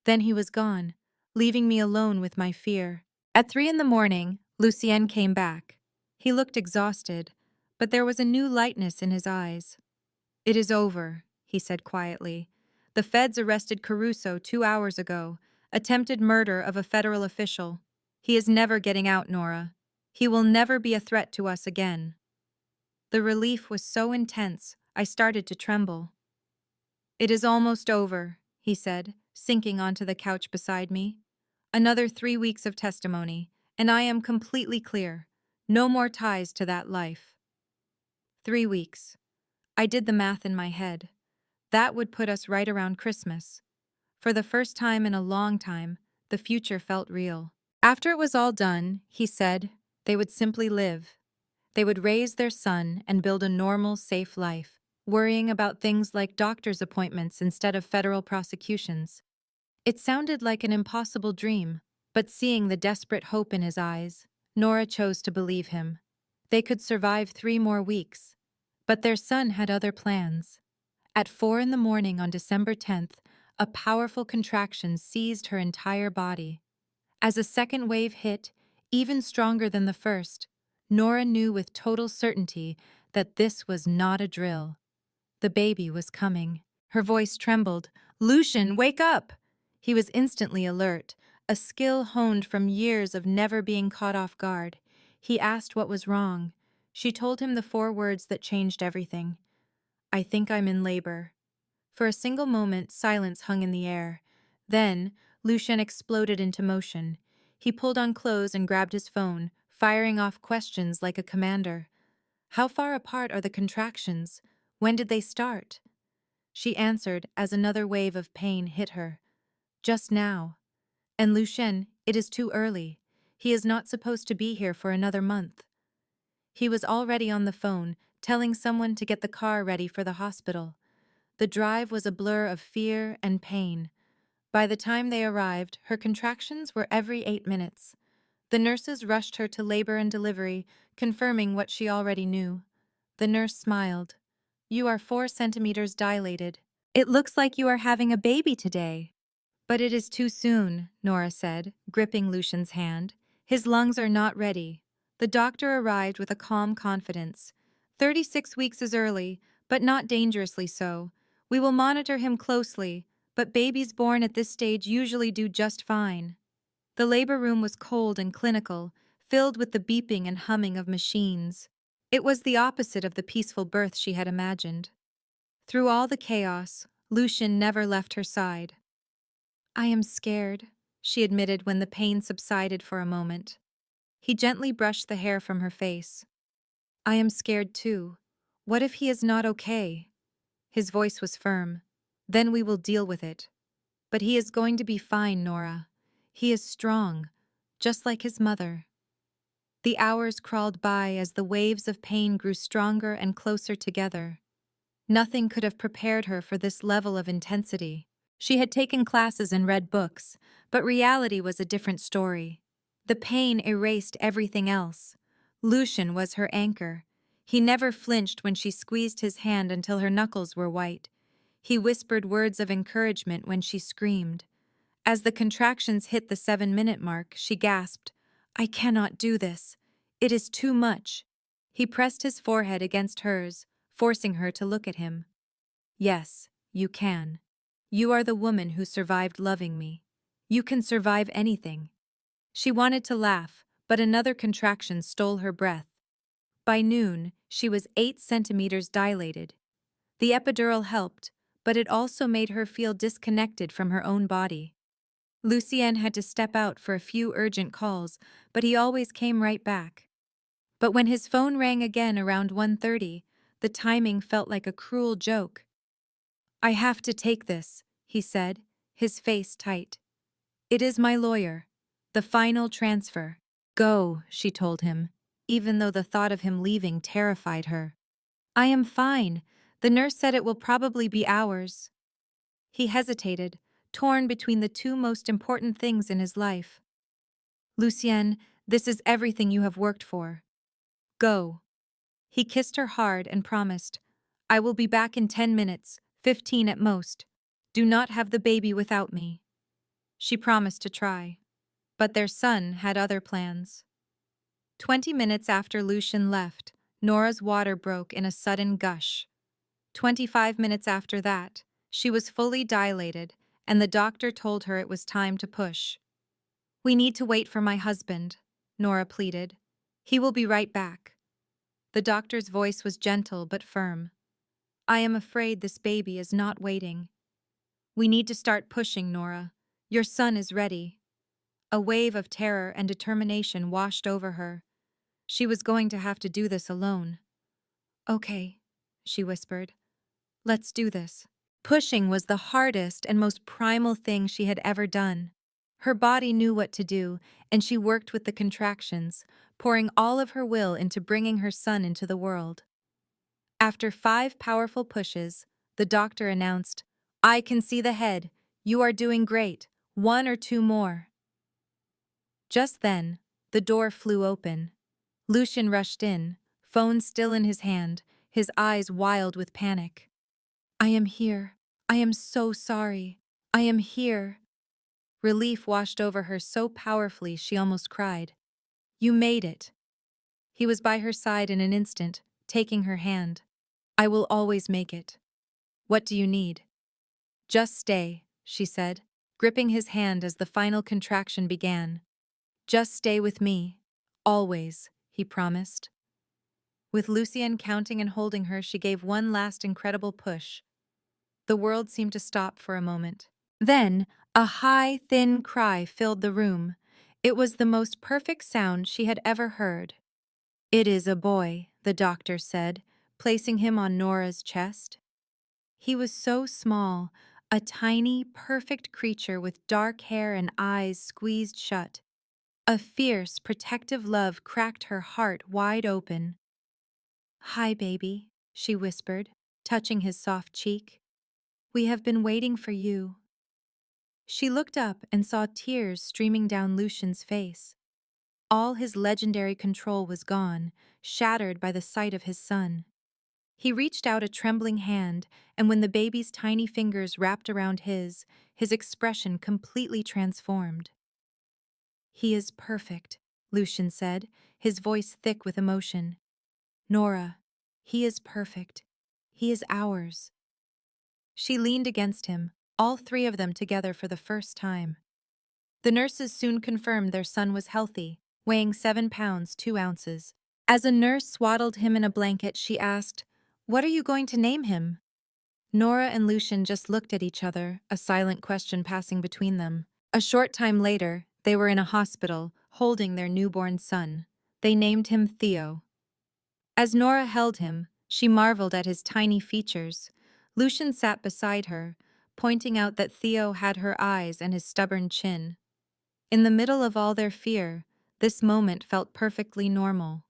Then he was gone, leaving me alone with my fear. At 3 in the morning, Lucien came back. He looked exhausted, but there was a new lightness in his eyes. "It is over," he said quietly. "The feds arrested Caruso 2 hours ago, attempted murder of a federal official. He is never getting out, Nora. He will never be a threat to us again." The relief was so intense, I started to tremble. "It is almost over," he said, sinking onto the couch beside me. "Another 3 weeks of testimony, and I am completely clear. No more ties to that life." 3 weeks. I did the math in my head. That would put us right around Christmas. For the first time in a long time, the future felt real. After it was all done, he said, they would simply live. They would raise their son and build a normal, safe life, worrying about things like doctor's appointments instead of federal prosecutions. It sounded like an impossible dream, but seeing the desperate hope in his eyes, Nora chose to believe him. They could survive 3 more weeks. But their son had other plans. At 4 in the morning on December 10th, a powerful contraction seized her entire body. As a second wave hit, even stronger than the first, Nora knew with total certainty that this was not a drill. The baby was coming. Her voice trembled. "Lucian, wake up!" He was instantly alert, a skill honed from years of never being caught off guard. He asked what was wrong. She told him the 4 words that changed everything. "I think I'm in labor." For a single moment, silence hung in the air. Then, Lucian exploded into motion. He pulled on clothes and grabbed his phone, firing off questions like a commander. "How far apart are the contractions? When did they start?" She answered as another wave of pain hit her. "Just now." "And Lucien, it is too early. He is not supposed to be here for another month." He was already on the phone, telling someone to get the car ready for the hospital. The drive was a blur of fear and pain. By the time they arrived, her contractions were every 8 minutes. The nurses rushed her to labor and delivery, confirming what she already knew. The nurse smiled. "You are 4 centimeters dilated. It looks like you are having a baby today." "But it is too soon," Nora said, gripping Lucian's hand. "His lungs are not ready." The doctor arrived with a calm confidence. 36 weeks is early, but not dangerously so. We will monitor him closely, but babies born at this stage usually do just fine." The labor room was cold and clinical, filled with the beeping and humming of machines. It was the opposite of the peaceful birth she had imagined. Through all the chaos, Lucian never left her side. "I am scared," she admitted when the pain subsided for a moment. He gently brushed the hair from her face. "I am scared too. What if he is not okay?" His voice was firm. "Then we will deal with it. But he is going to be fine, Nora. He is strong, just like his mother." The hours crawled by as the waves of pain grew stronger and closer together. Nothing could have prepared her for this level of intensity. She had taken classes and read books, but reality was a different story. The pain erased everything else. Lucian was her anchor. He never flinched when she squeezed his hand until her knuckles were white. He whispered words of encouragement when she screamed. As the contractions hit the 7-minute mark, she gasped, "I cannot do this. It is too much." He pressed his forehead against hers, forcing her to look at him. "Yes, you can. You are the woman who survived loving me. You can survive anything." She wanted to laugh, but another contraction stole her breath. By noon, she was 8 centimeters dilated. The epidural helped, but it also made her feel disconnected from her own body. Lucien had to step out for a few urgent calls, but he always came right back. But when his phone rang again around 1:30, the timing felt like a cruel joke. "I have to take this," he said, his face tight. "It is my lawyer. The final transfer." "Go," she told him, even though the thought of him leaving terrified her. "I am fine. The nurse said it will probably be hours." He hesitated, torn between the two most important things in his life. "Lucienne, this is everything you have worked for. Go." He kissed her hard and promised, "I will be back in 10 minutes, 15 at most. Do not have the baby without me." She promised to try. But their son had other plans. 20 minutes after Lucian left, Nora's water broke in a sudden gush. 25 minutes after that, she was fully dilated, and the doctor told her it was time to push. "We need to wait for my husband," Nora pleaded. "He will be right back." The doctor's voice was gentle but firm. "I am afraid this baby is not waiting." "We need to start pushing, Nora. Your son is ready." A wave of terror and determination washed over her. She was going to have to do this alone. "Okay," she whispered. "Let's do this." Pushing was the hardest and most primal thing she had ever done. Her body knew what to do, and she worked with the contractions, pouring all of her will into bringing her son into the world. After 5 powerful pushes, the doctor announced, "I can see the head. You are doing great. 1 or 2 more." Just then, the door flew open. Lucian rushed in, phone still in his hand, his eyes wild with panic. "I am here. I am so sorry. I am here." Relief washed over her so powerfully she almost cried. "You made it." He was by her side in an instant, taking her hand. "I will always make it." "What do you need?" "Just stay," she said, gripping his hand as the final contraction began. "Just stay with me. Always," he promised. With Lucienne counting and holding her, she gave one last incredible push. The world seemed to stop for a moment. Then, a high, thin cry filled the room. It was the most perfect sound she had ever heard. "It is a boy," the doctor said, placing him on Nora's chest. He was so small, a tiny, perfect creature with dark hair and eyes squeezed shut. A fierce, protective love cracked her heart wide open. "Hi, baby," she whispered, touching his soft cheek. "We have been waiting for you." She looked up and saw tears streaming down Lucian's face. All his legendary control was gone, shattered by the sight of his son. He reached out a trembling hand, and when the baby's tiny fingers wrapped around his expression completely transformed. "He is perfect," Lucian said, his voice thick with emotion. "Nora, he is perfect. He is ours." She leaned against him, all 3 of them together for the first time. The nurses soon confirmed their son was healthy, weighing 7 pounds 2 ounces. As a nurse swaddled him in a blanket, she asked, "What are you going to name him?" Nora and Lucian just looked at each other, a silent question passing between them. A short time later, they were in a hospital, holding their newborn son. They named him Theo. As Nora held him, she marveled at his tiny features. Lucian sat beside her, pointing out that Theo had her eyes and his stubborn chin. In the middle of all their fear, this moment felt perfectly normal.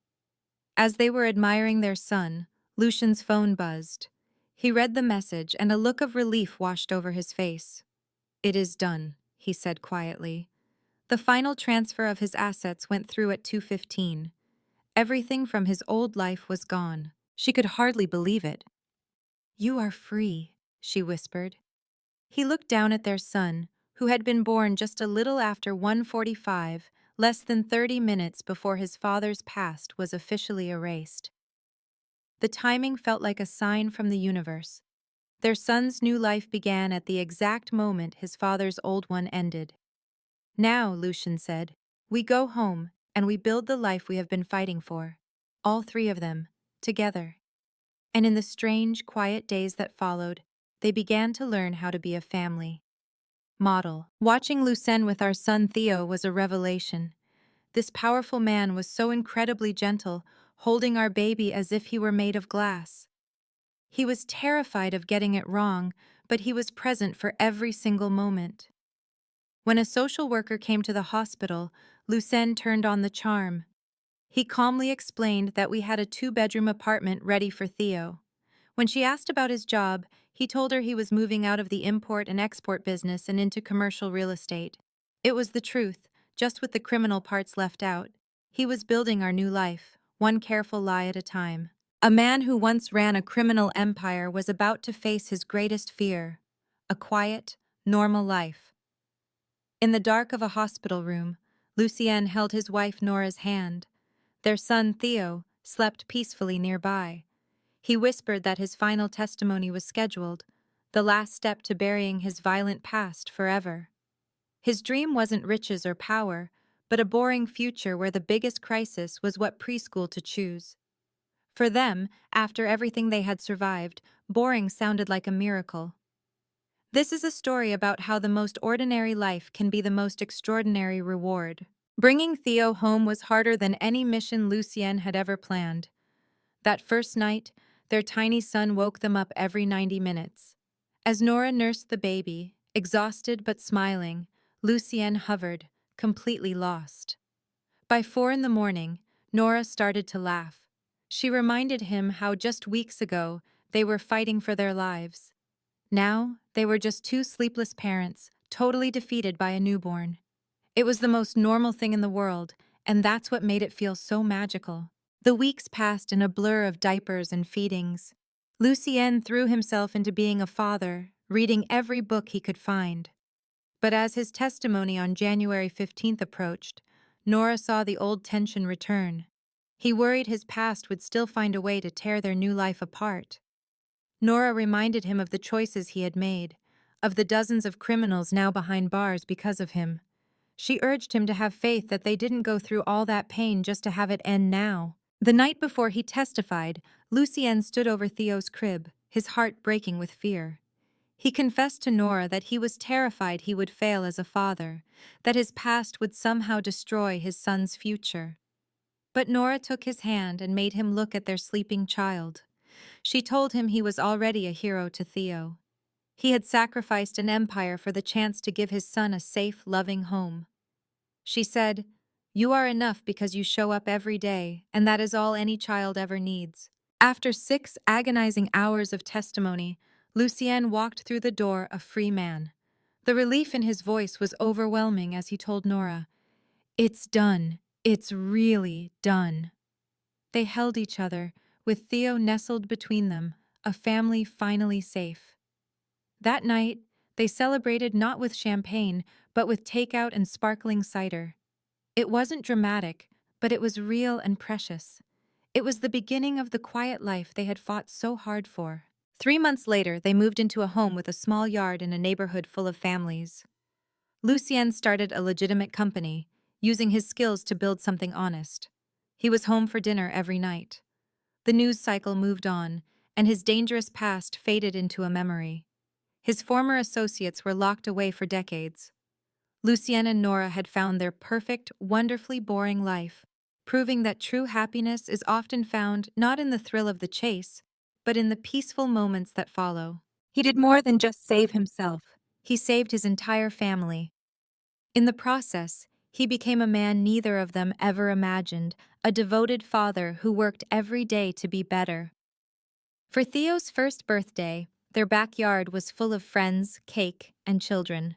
As they were admiring their son, Lucian's phone buzzed. He read the message and a look of relief washed over his face. "It is done," he said quietly. The final transfer of his assets went through at 2:15. Everything from his old life was gone. She could hardly believe it. "You are free," she whispered. He looked down at their son, who had been born just a little after 1:45, less than 30 minutes before his father's past was officially erased. The timing felt like a sign from the universe. Their son's new life began at the exact moment his father's old one ended. "Now," Lucian said, "we go home and we build the life we have been fighting for. All three of them, together." And in the strange, quiet days that followed, they began to learn how to be a family. Model. Watching Lucien with our son Theo was a revelation. This powerful man was so incredibly gentle, holding our baby as if he were made of glass. He was terrified of getting it wrong, but he was present for every single moment. When a social worker came to the hospital, Lucien turned on the charm. He calmly explained that we had a 2-bedroom apartment ready for Theo. When she asked about his job, he told her he was moving out of the import and export business and into commercial real estate. It was the truth, just with the criminal parts left out. He was building our new life, one careful lie at a time. A man who once ran a criminal empire was about to face his greatest fear: a quiet, normal life. In the dark of a hospital room, Lucien held his wife Nora's hand. Their son Theo slept peacefully nearby. He whispered that his final testimony was scheduled, the last step to burying his violent past forever. His dream wasn't riches or power, but a boring future where the biggest crisis was what preschool to choose. For them, after everything they had survived, boring sounded like a miracle. This is a story about how the most ordinary life can be the most extraordinary reward. Bringing Theo home was harder than any mission Lucien had ever planned. That first night, their tiny son woke them up every 90 minutes. As Nora nursed the baby, exhausted but smiling, Lucien hovered, completely lost. By 4 in the morning, Nora started to laugh. She reminded him how just weeks ago they were fighting for their lives. Now, they were just two sleepless parents, totally defeated by a newborn. It was the most normal thing in the world, and that's what made it feel so magical. The weeks passed in a blur of diapers and feedings. Lucien threw himself into being a father, reading every book he could find. But as his testimony on January 15th approached, Nora saw the old tension return. He worried his past would still find a way to tear their new life apart. Nora reminded him of the choices he had made, of the dozens of criminals now behind bars because of him. She urged him to have faith that they didn't go through all that pain just to have it end now. The night before he testified, Lucien stood over Theo's crib, his heart breaking with fear. He confessed to Nora that he was terrified he would fail as a father, that his past would somehow destroy his son's future. But Nora took his hand and made him look at their sleeping child. She told him he was already a hero to Theo. He had sacrificed an empire for the chance to give his son a safe, loving home. She said, "You are enough because you show up every day, and that is all any child ever needs." After 6 agonizing hours of testimony, Lucien walked through the door a free man. The relief in his voice was overwhelming as he told Nora, "It's done. It's really done." They held each other, with Theo nestled between them, a family finally safe. That night, they celebrated not with champagne, but with takeout and sparkling cider. It wasn't dramatic, but it was real and precious. It was the beginning of the quiet life they had fought so hard for. 3 months later, they moved into a home with a small yard in a neighborhood full of families. Lucien started a legitimate company, using his skills to build something honest. He was home for dinner every night. The news cycle moved on, and his dangerous past faded into a memory. His former associates were locked away for decades. Lucien and Nora had found their perfect, wonderfully boring life, proving that true happiness is often found not in the thrill of the chase, but in the peaceful moments that follow. He did more than just save himself. He saved his entire family. In the process, he became a man neither of them ever imagined, a devoted father who worked every day to be better. For Theo's first birthday, their backyard was full of friends, cake, and children.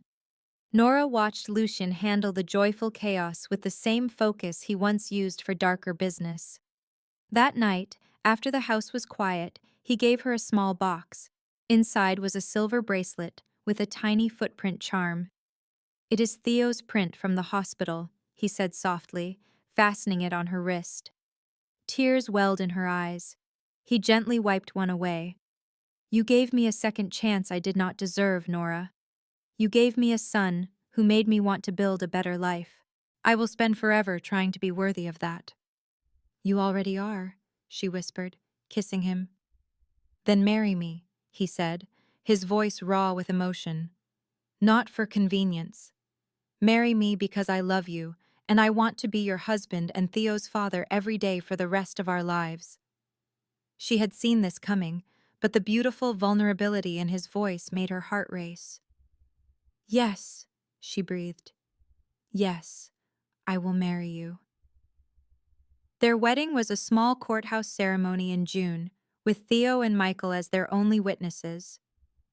Nora watched Lucien handle the joyful chaos with the same focus he once used for darker business. That night, after the house was quiet, he gave her a small box. Inside was a silver bracelet with a tiny footprint charm. "It is Theo's print from the hospital," he said softly, fastening it on her wrist. Tears welled in her eyes. He gently wiped one away. "You gave me a second chance I did not deserve, Nora. You gave me a son who made me want to build a better life. I will spend forever trying to be worthy of that." "You already are," she whispered, kissing him. "Then marry me," he said, his voice raw with emotion. "Not for convenience. Marry me because I love you, and I want to be your husband and Theo's father every day for the rest of our lives." She had seen this coming, but the beautiful vulnerability in his voice made her heart race. "Yes," she breathed. "Yes, I will marry you." Their wedding was a small courthouse ceremony in June, with Theo and Michael as their only witnesses.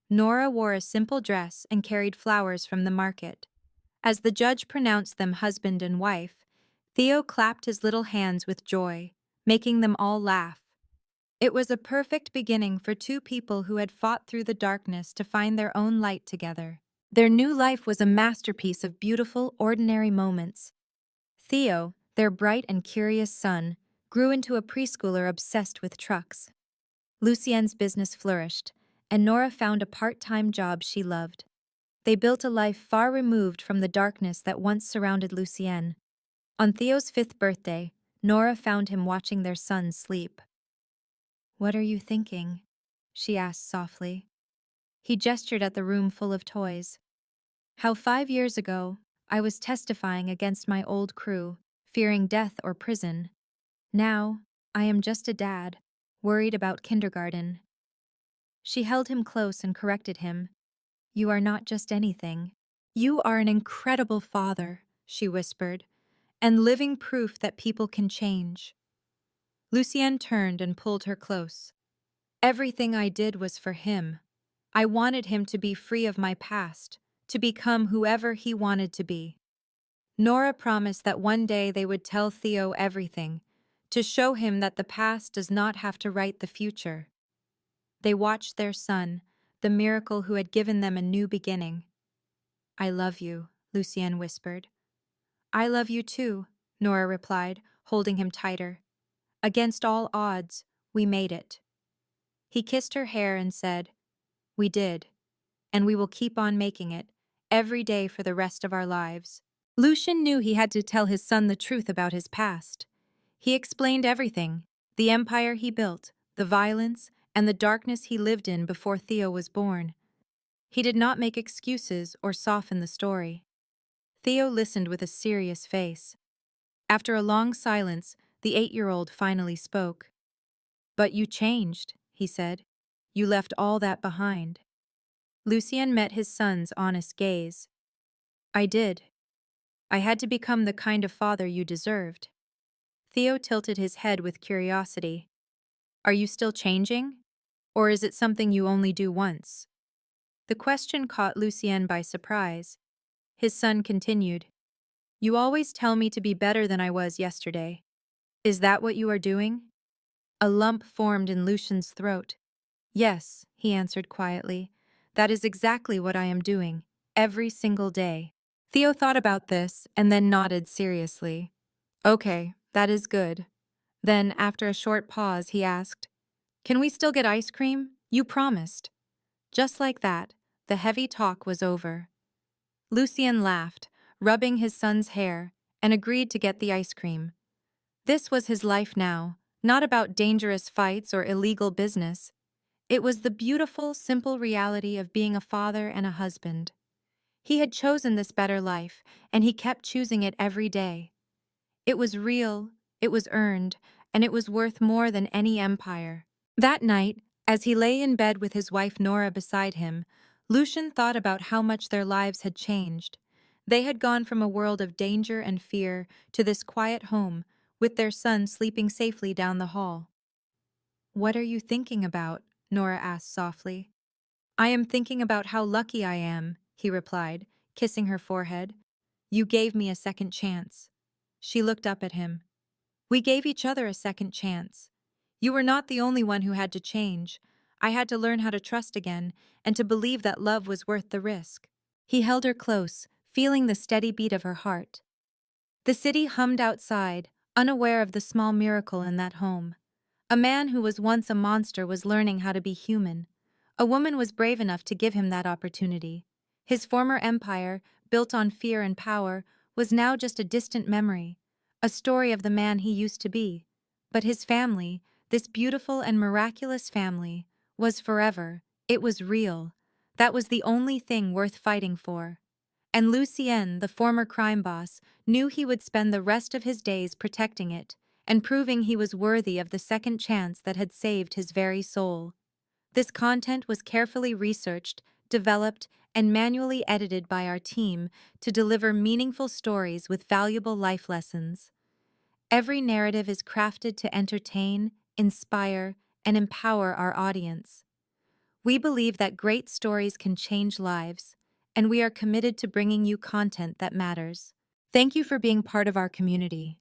Nora wore a simple dress and carried flowers from the market. As the judge pronounced them husband and wife, Theo clapped his little hands with joy, making them all laugh. It was a perfect beginning for two people who had fought through the darkness to find their own light together. Their new life was a masterpiece of beautiful, ordinary moments. Theo, their bright and curious son, grew into a preschooler obsessed with trucks. Lucienne's business flourished, and Nora found a part-time job she loved. They built a life far removed from the darkness that once surrounded Lucienne. On Theo's 5th birthday, Nora found him watching their son sleep. "What are you thinking?" she asked softly. He gestured at the room full of toys. "How 5 years ago, I was testifying against my old crew, fearing death or prison. Now, I am just a dad, worried about kindergarten." She held him close and corrected him. "You are not just anything. You are an incredible father," she whispered, "and living proof that people can change." Lucienne turned and pulled her close. "Everything I did was for him. I wanted him to be free of my past, to become whoever he wanted to be." Nora promised that one day they would tell Theo everything, to show him that the past does not have to write the future. They watched their son, the miracle who had given them a new beginning. "I love you," Lucienne whispered. "I love you too," Nora replied, holding him tighter. "Against all odds, we made it." He kissed her hair and said, "We did, and we will keep on making it, every day for the rest of our lives." Lucien knew he had to tell his son the truth about his past. He explained everything, the empire he built, the violence, and the darkness he lived in before Theo was born. He did not make excuses or soften the story. Theo listened with a serious face. After a long silence, the 8-year-old finally spoke. "But you changed," he said. "You left all that behind." Lucien met his son's honest gaze. "I did. I had to become the kind of father you deserved." Theo tilted his head with curiosity. "Are you still changing? Or is it something you only do once?" The question caught Lucien by surprise. His son continued, "You always tell me to be better than I was yesterday. Is that what you are doing?" A lump formed in Lucien's throat. "Yes," he answered quietly. "That is exactly what I am doing, every single day." Theo thought about this and then nodded seriously. "Okay, that is good." Then, after a short pause, he asked, "Can we still get ice cream? You promised." Just like that, the heavy talk was over. Lucien laughed, rubbing his son's hair, and agreed to get the ice cream. This was his life now, not about dangerous fights or illegal business. It was the beautiful, simple reality of being a father and a husband. He had chosen this better life, and he kept choosing it every day. It was real, it was earned, and it was worth more than any empire. That night, as he lay in bed with his wife Nora beside him, Lucien thought about how much their lives had changed. They had gone from a world of danger and fear to this quiet home, with their son sleeping safely down the hall. "What are you thinking about?" Nora asked softly. "I am thinking about how lucky I am," he replied, kissing her forehead. "You gave me a second chance." She looked up at him. We gave each other a second chance. You were not the only one who had to change. I had to learn how to trust again and to believe that love was worth the risk. He held her close, feeling the steady beat of her heart. The city hummed outside, unaware of the small miracle in that home. A man who was once a monster was learning how to be human. A woman was brave enough to give him that opportunity. His former empire, built on fear and power, was now just a distant memory, a story of the man he used to be. But his family, this beautiful and miraculous family, was forever. It was real. That was the only thing worth fighting for. And Lucien, the former crime boss, knew he would spend the rest of his days protecting it and proving he was worthy of the second chance that had saved his very soul. This content was carefully researched, developed, and manually edited by our team to deliver meaningful stories with valuable life lessons. Every narrative is crafted to entertain, inspire, and empower our audience. We believe that great stories can change lives, and we are committed to bringing you content that matters. Thank you for being part of our community.